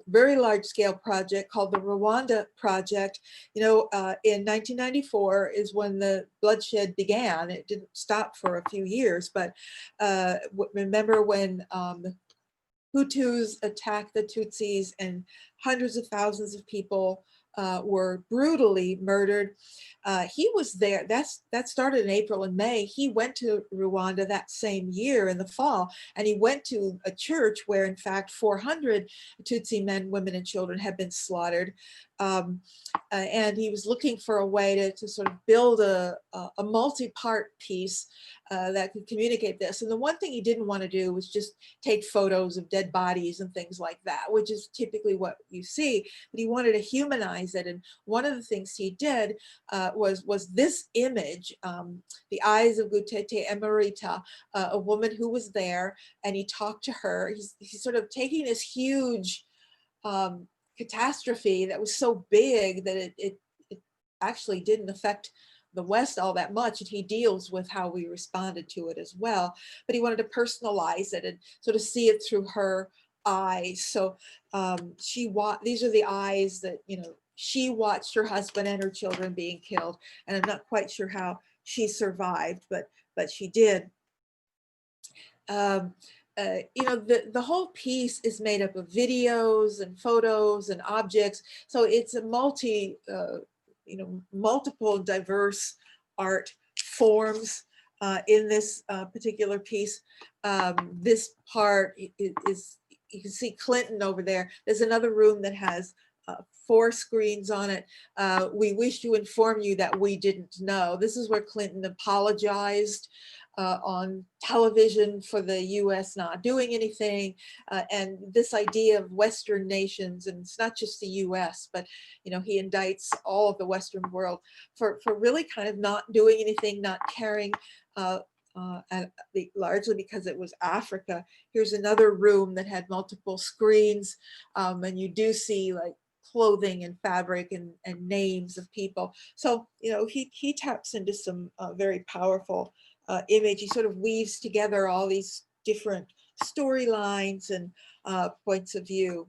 very large scale project called the Rwanda Project. You know, in 1994 is when the bloodshed began. It didn't stop for a few years, but remember when the Hutus attacked the Tutsis and hundreds of thousands of people were brutally murdered. He was there. That started in April and May. He went to Rwanda that same year in the fall, and he went to a church where, in fact, 400 Tutsi men, women, and children had been slaughtered. And he was looking for a way to sort of build a multi-part piece that could communicate this. And the one thing he didn't want to do was just take photos of dead bodies and things like that, which is typically what you see, but he wanted to humanize it. And one of the things he did was this image, the eyes of Gutete Emerita, a woman who was there, and he talked to her. He's sort of taking this huge catastrophe that was so big that it actually didn't affect the West all that much, and he deals with how we responded to it as well. But he wanted to personalize it and sort of see it through her eyes. So these are the eyes that, you know, she watched her husband and her children being killed, and I'm not quite sure how she survived, but she did. You know, the whole piece is made up of videos and photos and objects, so it's a you know, multiple diverse art forms in this particular piece. This part is, you can see Clinton over there. There's another room that has 4 screens on it. We wish to inform you that we didn't know. This is where Clinton apologized on television for the US not doing anything, and this idea of Western nations, and it's not just the US, but, you know, he indicts all of the Western world for really kind of not doing anything, not caring, largely because it was Africa. Here's another room that had multiple screens, and you do see like clothing and fabric and names of people. So, you know, he taps into some very powerful image. He sort of weaves together all these different storylines and points of view.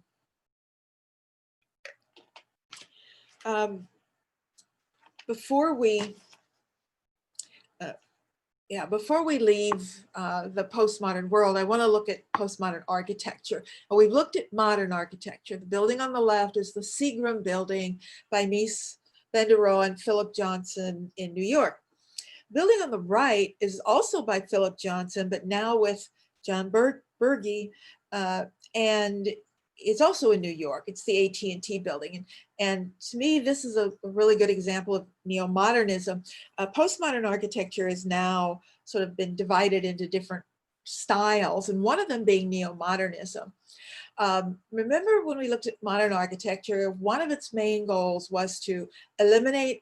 Before we Yeah, before we leave the postmodern world, I want to look at postmodern architecture. And we've looked at modern architecture. The building on the left is the Seagram building by Mies van der Rohe and Philip Johnson in New York. Building on the right is also by Philip Johnson, but now with John Berge, and it's also in New York. It's the AT&T building. And to me, this is a really good example of neo-modernism. Postmodern architecture has now sort of been divided into different styles, and one of them being neo-modernism. Remember when we looked at modern architecture, one of its main goals was to eliminate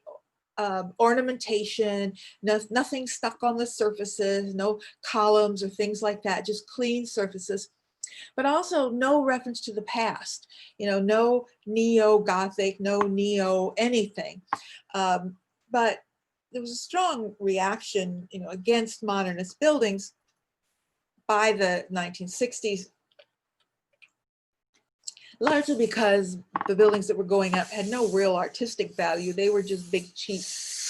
ornamentation, nothing stuck on the surfaces, no columns or things like that, just clean surfaces, but also no reference to the past, no neo-Gothic, no neo anything. But there was a strong reaction, against modernist buildings by the 1960s, largely because the buildings that were going up had no real artistic value. They were just big, cheap,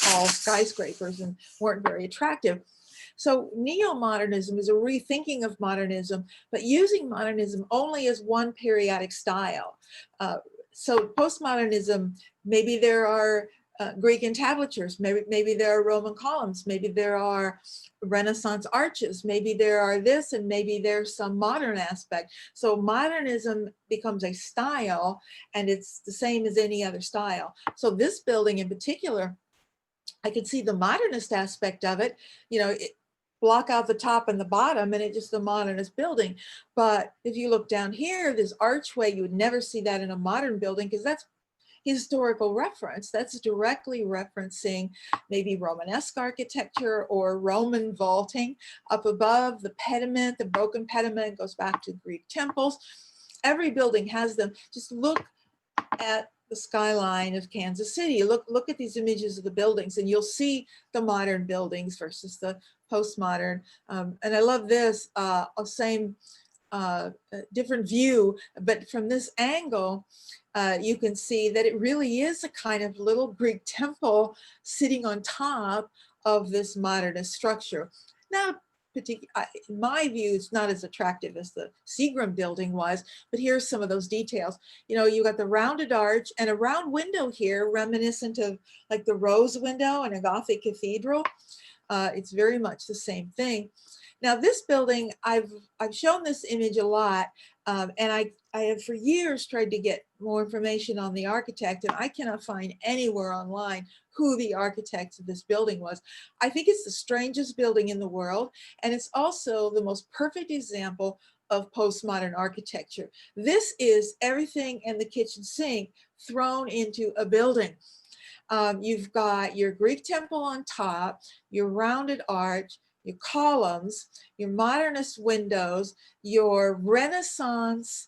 tall skyscrapers and weren't very attractive. So neo-modernism is a rethinking of modernism, but using modernism only as one periodic style. So postmodernism, maybe there are Greek entablatures, maybe there are Roman columns, maybe there are Renaissance arches, maybe there are this, and maybe there's some modern aspect. So modernism becomes a style, and it's the same as any other style. So this building in particular, I could see the modernist aspect of it, block out the top and the bottom, and it's just a modernist building. But if you look down here, this archway, you would never see that in a modern building, because that's historical reference. That's directly referencing maybe Romanesque architecture or Roman vaulting. Up above, the pediment, the broken pediment goes back to Greek temples. Every building has them. Just look at the skyline of Kansas City. Look at these images of the buildings, and you'll see the modern buildings versus the postmodern. And I love this, same different view, but from this angle, you can see that it really is a kind of little Greek temple sitting on top of this modernist structure. Now, in my view, it's not as attractive as the Seagram building was, but here's some of those details. You got the rounded arch and a round window here, reminiscent of like the rose window in a Gothic cathedral. It's very much the same thing. Now this building, I've shown this image a lot, and I have for years tried to get more information on the architect, and I cannot find anywhere online who the architect of this building was. I think it's the strangest building in the world, and it's also the most perfect example of postmodern architecture. This is everything in the kitchen sink thrown into a building. You've got your Greek temple on top, your rounded arch, your columns, your modernist windows, your Renaissance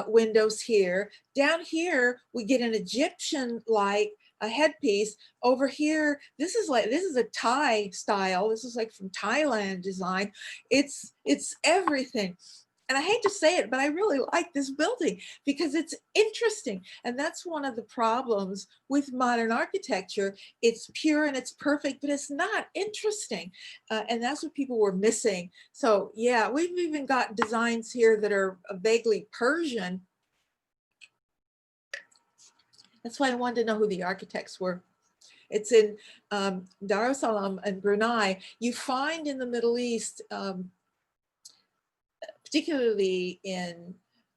windows here. Down here, we get an Egyptian-like a headpiece. Over here, this is a Thai style. This is like from Thailand design. It's everything. And I hate to say it, but I really like this building because it's interesting. And that's one of the problems with modern architecture. It's pure and it's perfect, but it's not interesting. And that's what people were missing. So yeah, we've even got designs here that are vaguely Persian. That's why I wanted to know who the architects were. It's in Dar es Salaam and Brunei. You find in the Middle East, particularly in,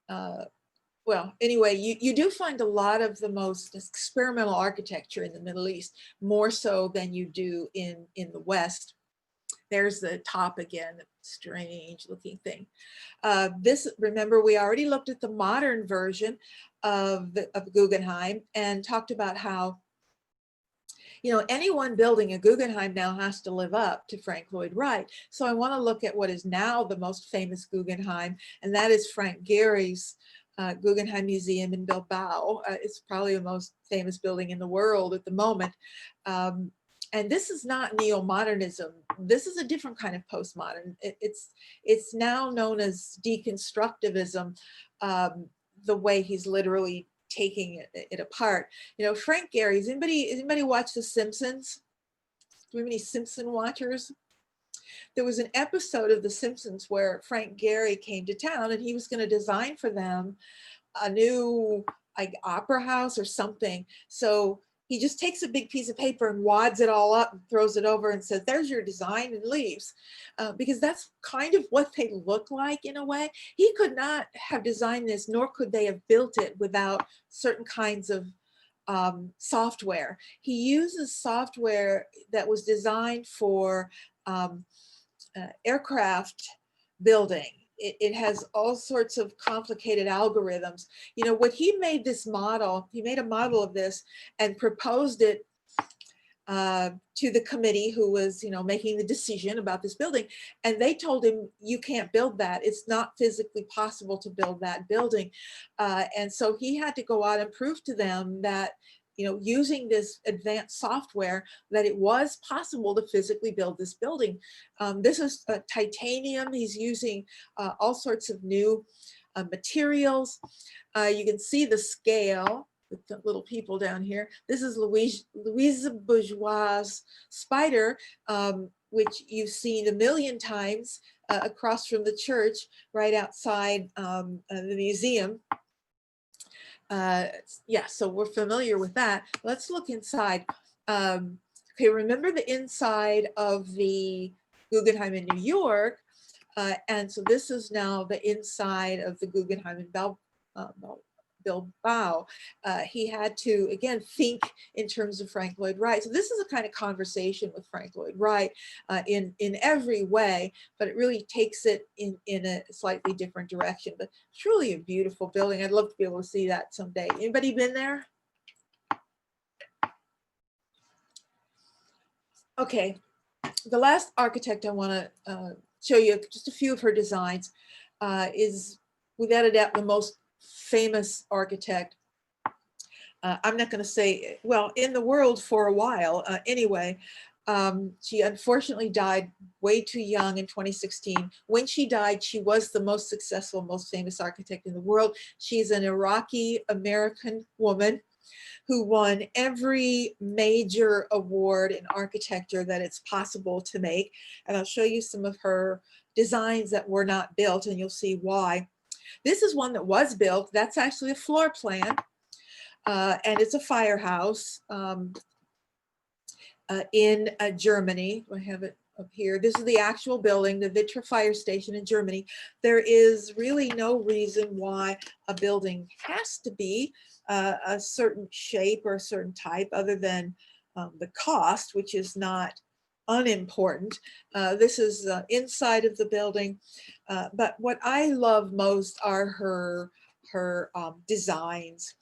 well, anyway, you do find a lot of the most experimental architecture in the Middle East, more so than you do in the West. There's the top again, strange looking thing. Remember, we already looked at the modern version of Guggenheim and talked about how anyone building a Guggenheim now has to live up to Frank Lloyd Wright. So I want to look at what is now the most famous Guggenheim, and that is Frank Gehry's Guggenheim Museum in Bilbao. It's probably the most famous building in the world at the moment. And this is not neo-modernism. This is a different kind of postmodern. It's now known as deconstructivism, the way he's literally taking it apart. Frank Gehry, anybody watch The Simpsons? Do we have any Simpson watchers? There was an episode of The Simpsons where Frank Gehry came to town and he was going to design for them a new like opera house or something. So he just takes a big piece of paper and wads it all up and throws it over and says, there's your design, and leaves. Because that's kind of what they look like in a way. He could not have designed this, nor could they have built it without certain kinds of software. He uses software that was designed for aircraft building. It has all sorts of complicated algorithms. You know, what he made this model, he made a model of this and proposed it to the committee who was, you know, making the decision about this building. And they told him, you can't build that. It's not physically possible to build that building. And so he had to go out and prove to them that, you know, using this advanced software, that it was possible to physically build this building. This is titanium. He's using all sorts of new materials. You can see the scale with the little people down here. This is Louise Bourgeois' spider, which you've seen a million times across from the church, right outside the museum. Yeah, so we're familiar with that. Let's look inside. Okay, remember the inside of the Guggenheim in New York. And so this is now the inside of the Guggenheim in Bilbao. He had to, again, think in terms of Frank Lloyd Wright. So this is a kind of conversation with Frank Lloyd Wright in every way, but it really takes it in a slightly different direction. But truly a beautiful building. I'd love to be able to see that someday. Anybody been there? Okay, the last architect I want to show you just a few of her designs is, without a doubt, the most famous architect. I'm not going to say, well, in the world for a while anyway. She unfortunately died way too young in 2016. When she died, she was the most successful, most famous architect in the world. She's an Iraqi American woman who won every major award in architecture that it's possible to make. And I'll show you some of her designs that were not built, and you'll see why. This is one that was built. That's actually a floor plan, and it's a firehouse in Germany. I have it up here. This is the actual building, the Vitra fire station in Germany. There is really no reason why a building has to be a certain shape or a certain type, other than the cost, which is not unimportant. This is inside of the building. But what I love most are her designs.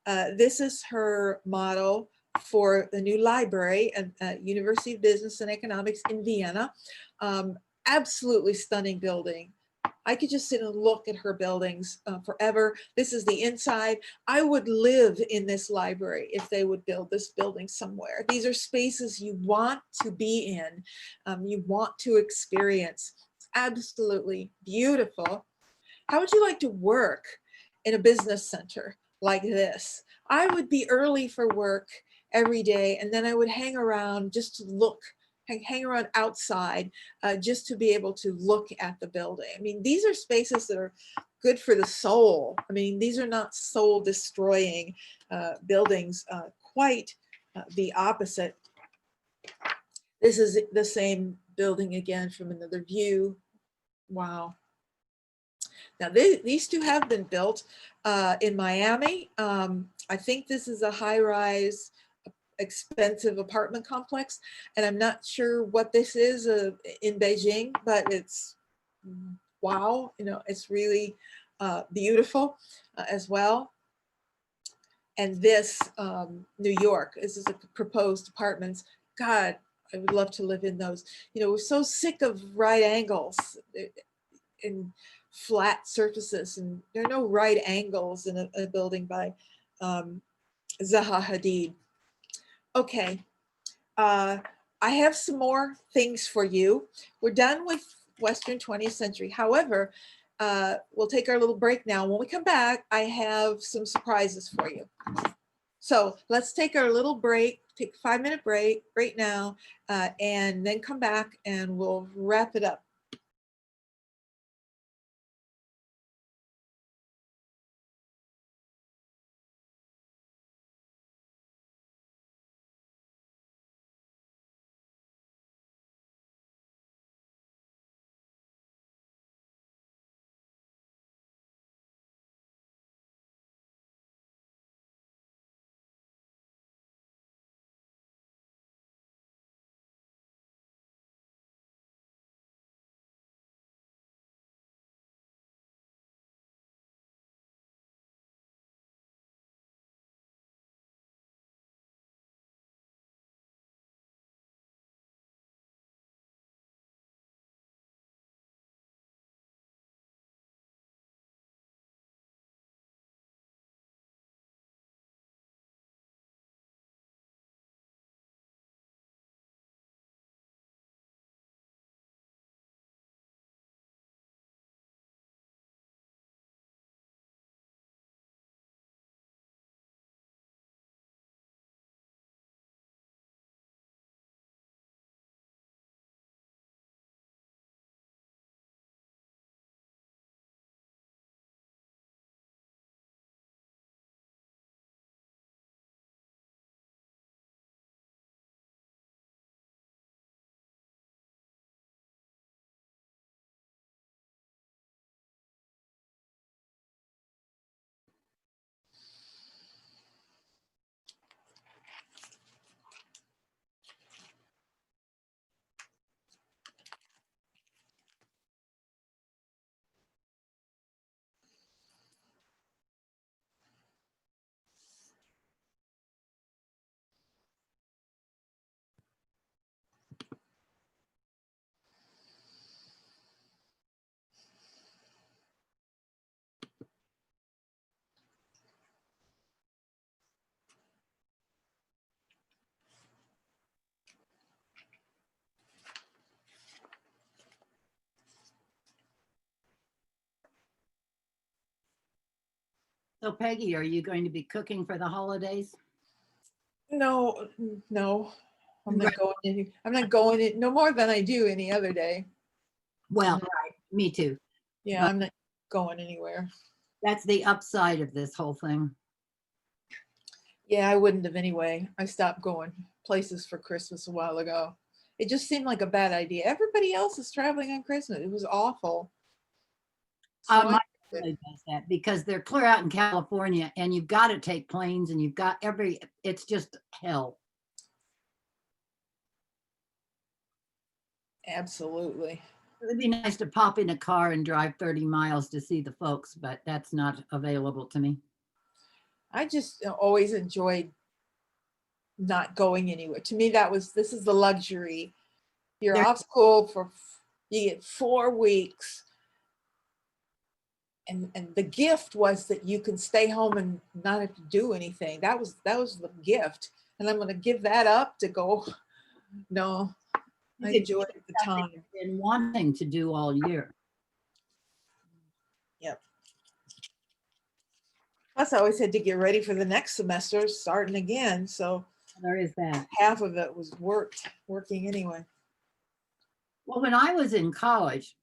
This is her model for the new library at University of Business and Economics in Vienna. Absolutely stunning building. I could just sit and look at her buildings forever. This is the inside. I would live in this library if they would build this building somewhere. These are spaces you want to be in, you want to experience. Absolutely beautiful. How would you like to work in a business center like this? I would be early for work every day, and then I would hang around just to look, hang around outside just to be able to look at the building. I mean, these are spaces that are good for the soul. I mean, these are not soul destroying buildings, quite the opposite. This is the same building again from another view. Wow. Now these two have been built in Miami. I think this is a high-rise, expensive apartment complex, and I'm not sure what this is in Beijing, but it's wow, you know, it's really beautiful as well. And this New York, this is a proposed apartments. God, I would love to live in those. You know, we're so sick of right angles and flat surfaces, and there are no right angles in a building by Zaha Hadid. Okay, I have some more things for you. We're done with Western 20th century. However, we'll take our little break now. When we come back, I have some surprises for you. So let's take our little break, take a 5-minute break right now, and then come back and we'll wrap it up. So Peggy, are you going to be cooking for the holidays? No, no, I'm not going I'm not going in no more than I do any other day. Well, right, me too. Yeah, But- I'm not going anywhere. That's the upside of this whole thing. Yeah, I wouldn't have anyway. I stopped going places for Christmas a while ago. It just seemed like a bad idea. Everybody else is traveling on Christmas. It was awful. So I- My family does that because they're clear out in California and you've got to take planes and you've got it's just hell. absolutely. It'd be nice to pop in a car and drive 30 miles to see the folks, but that's not available to me. I just always enjoyed not going anywhere. To me, this is the luxury. You're There- off school for, you get 4 weeks. And the gift was that you can stay home and not have to do anything. That was the gift. And I'm going to give that up to go. No, I enjoyed the time. I've been wanting to do all year. Yep. Plus, I always had to get ready for the next semester starting again. So There is that. half of it was working anyway. Well, when I was in college,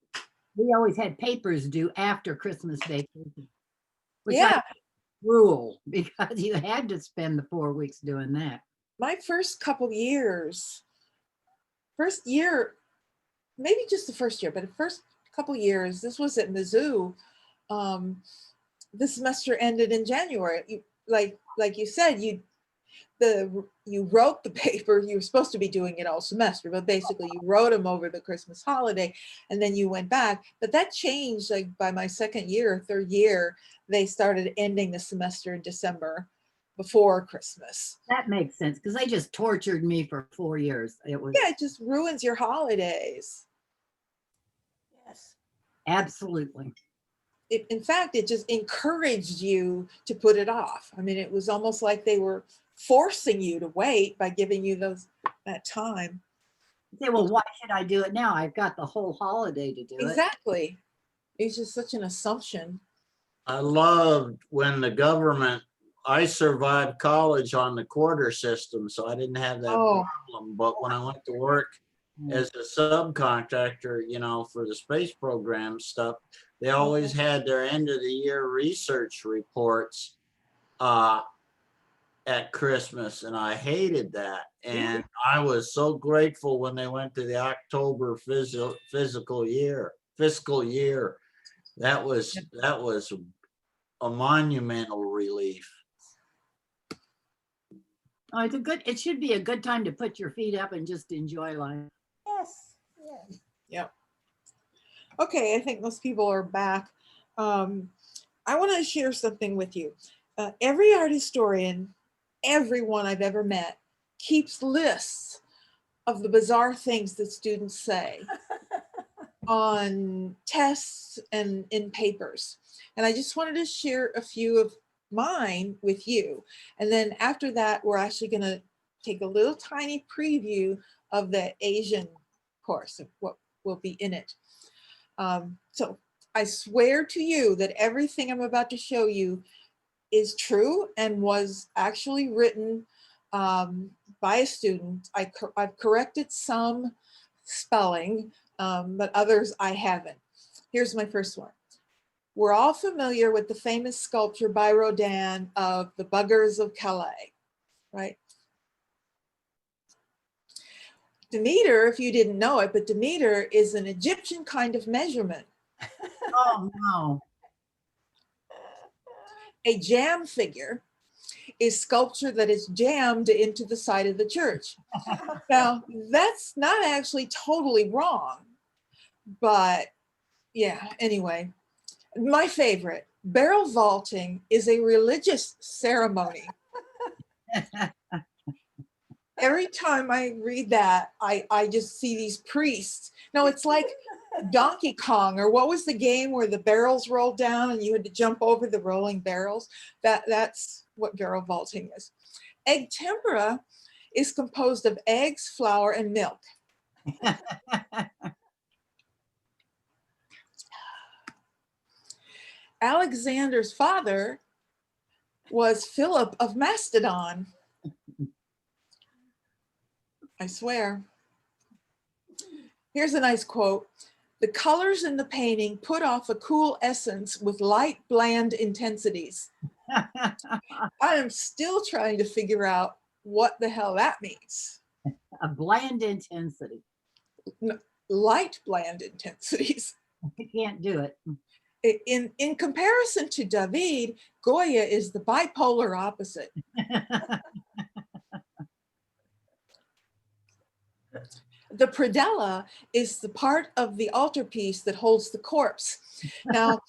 we always had papers due after Christmas vacation. Which Yeah. rule because you had to spend the 4 weeks doing that. My first year, maybe just the first year, but the first couple years, this was at Mizzou. The semester ended in January. Like you said, you wrote the paper. You were supposed to be doing it all semester, but basically you wrote them over the Christmas holiday, and then you went back. But that changed. Like by my second year or third year, they started ending the semester in December before Christmas. That makes sense because they just tortured me for 4 years. It was Yeah, it just ruins your holidays. Yes. absolutely. In fact, it just encouraged you to put it off. I mean, it was almost like they were forcing you to wait by giving you that time. Say, well, why should I do it now? I've got the whole holiday to do it. Exactly. It's just such an assumption. I loved when the government I survived college on the quarter system, so I didn't have that Oh. problem. But when I went to work Mm. as a subcontractor, for the space program stuff, they always had their end of the year research reports at Christmas, and I hated that. And I was so grateful when they went to the October fiscal year. That was a monumental relief. Oh, it should be a good time to put your feet up and just enjoy life. Yes, yes. Yep. Okay, I think most people are back. I want to share something with you. Every art historian, everyone I've ever met, keeps lists of the bizarre things that students say on tests and in papers. And I just wanted to share a few of mine with you. And then after that, we're actually going to take a little tiny preview of the Asian course of what will be in it. So I swear to you that everything I'm about to show you is true and was actually written by a student. I've corrected some spelling, but others I haven't. Here's my first one. We're all familiar with the famous sculpture by Rodin of the Buggers of Calais, right? Demeter, if you didn't know it, but Demeter is an Egyptian kind of measurement. Oh, no. A jam figure is sculpture that is jammed into the side of the church. Now, that's not actually totally wrong, but yeah, anyway. My favorite, barrel vaulting is a religious ceremony. Every time I read that, I just see these priests. No, it's like Donkey Kong, or what was the game where the barrels rolled down and you had to jump over the rolling barrels? That's what barrel vaulting is. Egg tempera is composed of eggs, flour, and milk. Alexander's father was Philip of Macedon. I swear. Here's a nice quote. The colors in the painting put off a cool essence with light, bland intensities. I am still trying to figure out what the hell that means. A bland intensity. Light, bland intensities. You can't do it. In comparison to David, Goya is the bipolar opposite. The predella is the part of the altarpiece that holds the corpse. Now,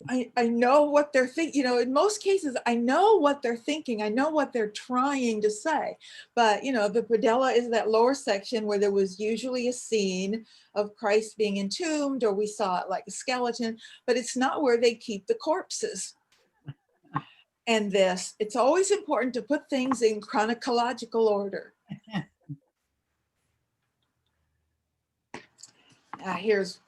I know what they're thinking, in most cases, I know what they're thinking. I know what they're trying to say. But, the predella is that lower section where there was usually a scene of Christ being entombed, or we saw it like a skeleton, but it's not where they keep the corpses. And it's always important to put things in chronological order. Here's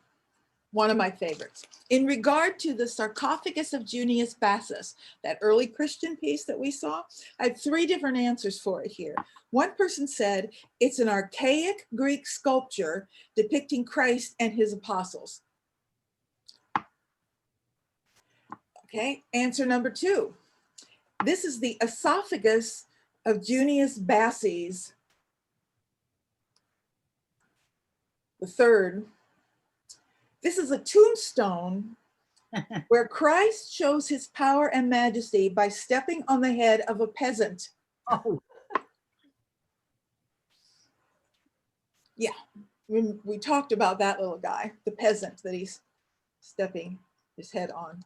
one of my favorites. In regard to the sarcophagus of Junius Bassus, that early Christian piece that we saw, I have 3 different answers for it here. One person said it's an archaic Greek sculpture depicting Christ and his apostles. Okay, answer number 2. This is the esophagus of Junius Bassus. The third, this is a tombstone where Christ shows his power and majesty by stepping on the head of a peasant. Oh. Yeah, we talked about that little guy, the peasant that he's stepping his head on.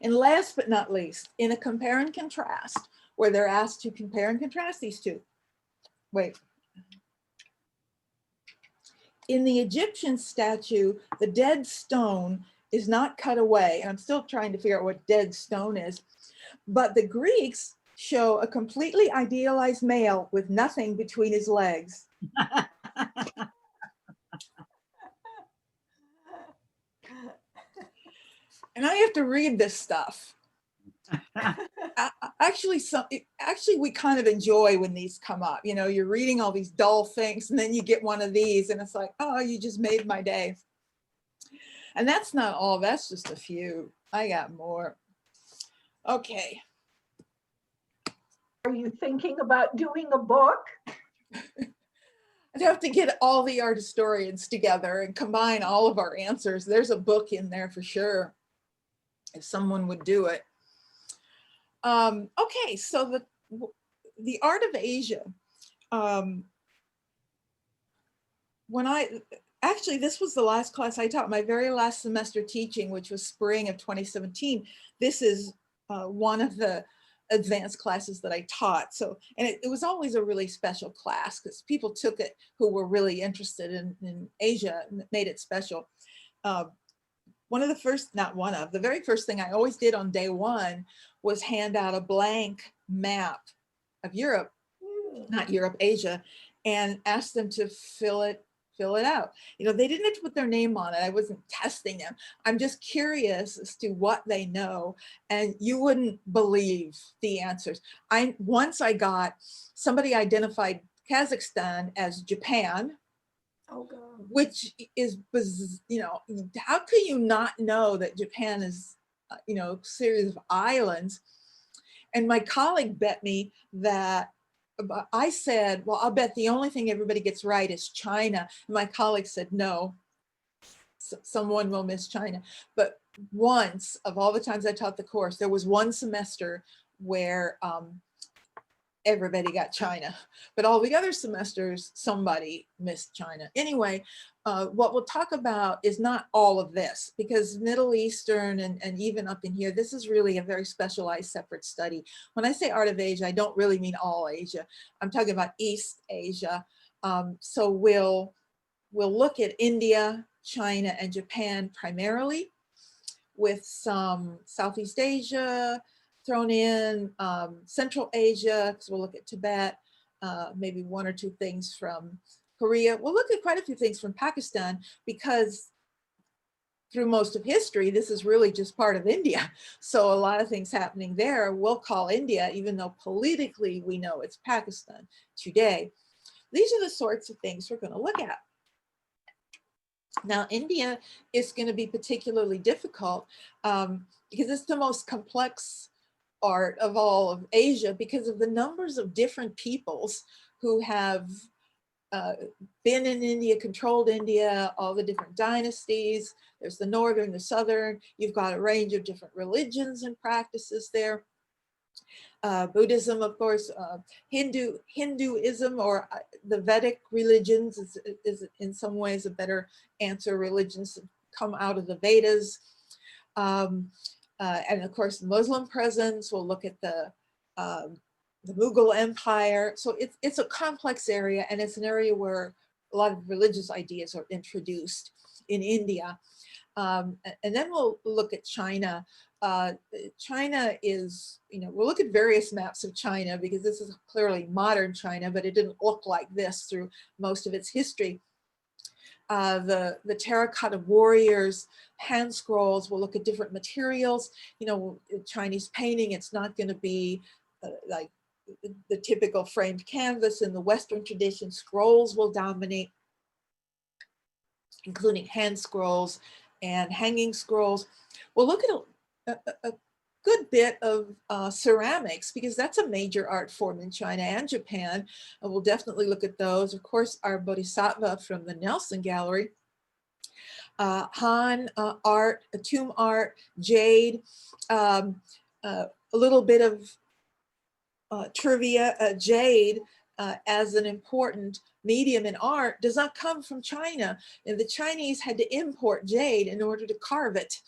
And last but not least, in a compare and contrast, where they're asked to compare and contrast these two. Wait. In the Egyptian statue, the dead stone is not cut away. And I'm still trying to figure out what dead stone is. But the Greeks show a completely idealized male with nothing between his legs. And I have to read this stuff. actually, actually, we kind of enjoy when these come up. You know, you're reading all these dull things, and then you get one of these, and it's like, oh, you just made my day. And that's not all. That's just a few. I got more. Okay. Are you thinking about doing a book? I'd have to get all the art historians together and combine all of our answers. There's a book in there for sure, if someone would do it. Okay, so the art of Asia. Actually, this was the last class I taught, my very last semester teaching, which was spring of 2017. This is one of the advanced classes that I taught. So, and it was always a really special class because people took it who were really interested in Asia, and it made it special. The very first thing I always did on day one was hand out a blank map of Europe, not Europe, Asia, and ask them to fill it out. You know, they didn't have to put their name on it. I wasn't testing them. I'm just curious as to what they know, and you wouldn't believe the answers. Once I got somebody identified Kazakhstan as Japan, Oh, God. which is, you know, how can you not know that Japan is, you know, a series of islands? And my colleague bet me that, I said, well, I'll bet the only thing everybody gets right is China. And my colleague said, no, someone will miss China. But once, of all the times I taught the course, there was one semester where everybody got China, but all the other semesters, somebody missed China. Anyway, what we'll talk about is not all of this, because Middle Eastern and even up in here, this is really a very specialized separate study. When I say art of Asia, I don't really mean all Asia. I'm talking about East Asia. So we'll look at India, China, and Japan primarily, with some Southeast Asia thrown in, Central Asia, because we'll look at Tibet, maybe one or two things from Korea. We'll look at quite a few things from Pakistan, because through most of history, this is really just part of India. So a lot of things happening there, we'll call India, even though politically we know it's Pakistan today. These are the sorts of things we're going to look at. Now, India is going to be particularly difficult because it's the most complex art of all of Asia, because of the numbers of different peoples who have been in India, controlled India, all the different dynasties. There's the northern, the southern. You've got a range of different religions and practices there. Buddhism, of course, Hinduism, or the Vedic religions is in some ways a better answer. Religions come out of the Vedas. And of course, Muslim presence. We'll look at the Mughal Empire. So it's a complex area, and it's an area where a lot of religious ideas are introduced in India. And then we'll look at China. China is, you know, we'll look at various maps of China, because this is clearly modern China, but it didn't look like this through most of its history. The terracotta warriors, hand scrolls, we'll look at different materials. You know, Chinese painting, it's not going to be like the typical framed canvas. In the Western tradition, scrolls will dominate, including hand scrolls and hanging scrolls. We'll look at a good bit of ceramics, because that's a major art form in China and Japan. And we'll definitely look at those. Of course, our Bodhisattva from the Nelson Gallery. Han art, tomb art, jade, a little bit of trivia. Jade as an important medium in art does not come from China. And the Chinese had to import jade in order to carve it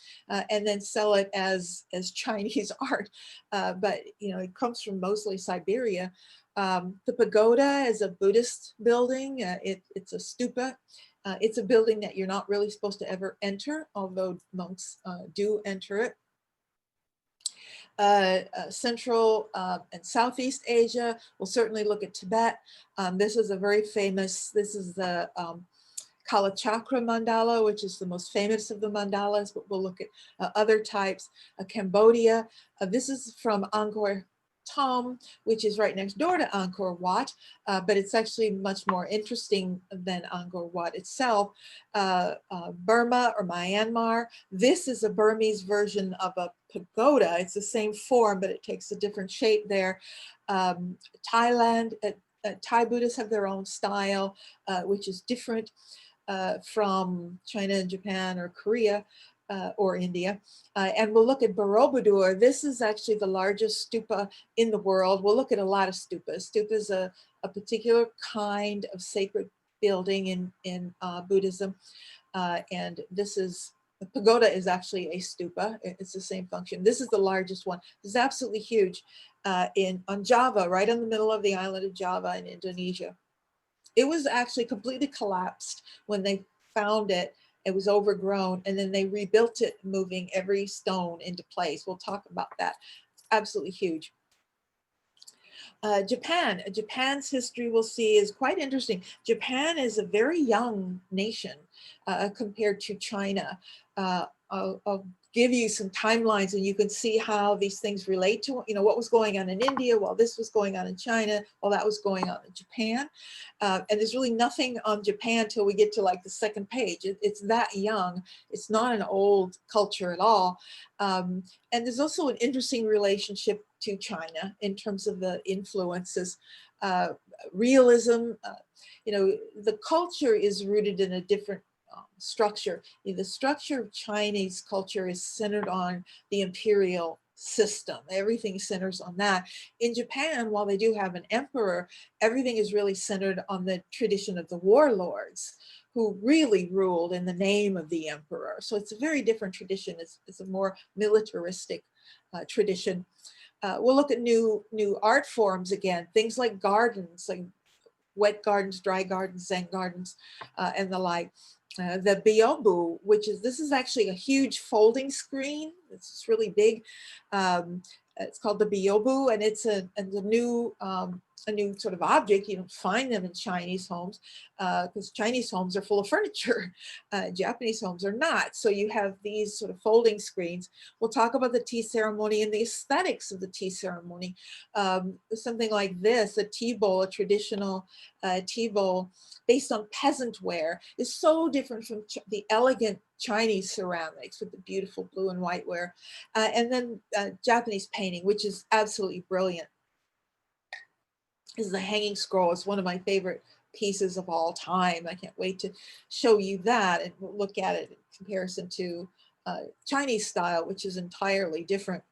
and then sell it as Chinese art. But you know, it comes from mostly Siberia. The pagoda is a Buddhist building. It's a stupa. It's a building that you're not really supposed to ever enter, although monks do enter it. Central and Southeast Asia. We'll certainly look at Tibet. This is a very famous, this is the Kalachakra mandala, which is the most famous of the mandalas, but we'll look at other types. Cambodia, this is from Angkor Thom, which is right next door to Angkor Wat, but it's actually much more interesting than Angkor Wat itself. Burma or Myanmar, this is a Burmese version of a pagoda. It's the same form, but it takes a different shape there. Thailand, Thai Buddhists have their own style, which is different from China and Japan or Korea or India. And we'll look at Borobudur. This is actually the largest stupa in the world. We'll look at a lot of stupas. Stupa is a particular kind of sacred building in Buddhism. And this is, the pagoda is actually a stupa. It's the same function. This is the largest one. It's absolutely huge on Java, right in the middle of the island of Java in Indonesia. It was actually completely collapsed when they found it. It was overgrown, and then they rebuilt it, moving every stone into place. We'll talk about that. Absolutely huge. Japan's history we'll see is quite interesting. Japan is a very young nation compared to China. I'll give you some timelines and you can see how these things relate to, what was going on in India while this was going on in China, while that was going on in Japan. And there's really nothing on Japan till we get to like the second page. It's that young. It's not an old culture at all. And there's also an interesting relationship to China in terms of the influences. Realism, the culture is rooted in a different structure. The structure of Chinese culture is centered on the imperial system. Everything centers on that. In Japan, while they do have an emperor, everything is really centered on the tradition of the warlords who really ruled in the name of the emperor. So it's a very different tradition. It's a more militaristic tradition. We'll look at new art forms again, things like gardens, like wet gardens, dry gardens, Zen gardens, and the like. The biobu, this is actually a huge folding screen. It's really big. It's called the biobu, and it's a new sort of object. You don't find them in Chinese homes because Chinese homes are full of furniture. Japanese homes are not. So you have these sort of folding screens. We'll talk about the tea ceremony and the aesthetics of the tea ceremony. Something like this, a tea bowl, a traditional tea bowl based on peasant wear, is so different from the elegant Chinese ceramics with the beautiful blue and white ware. And then Japanese painting, which is absolutely brilliant. This is the hanging scroll. It's one of my favorite pieces of all time. I can't wait to show you that and we'll look at it in comparison to Chinese style, which is entirely different.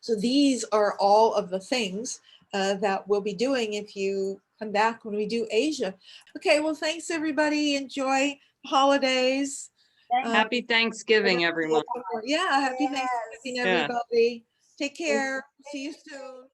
So these are all of the things that we'll be doing if you come back when we do Asia. Okay, well, thanks everybody. Enjoy holidays. Happy Thanksgiving, everyone. Yeah, happy Thanksgiving, everybody. Take care. See you soon.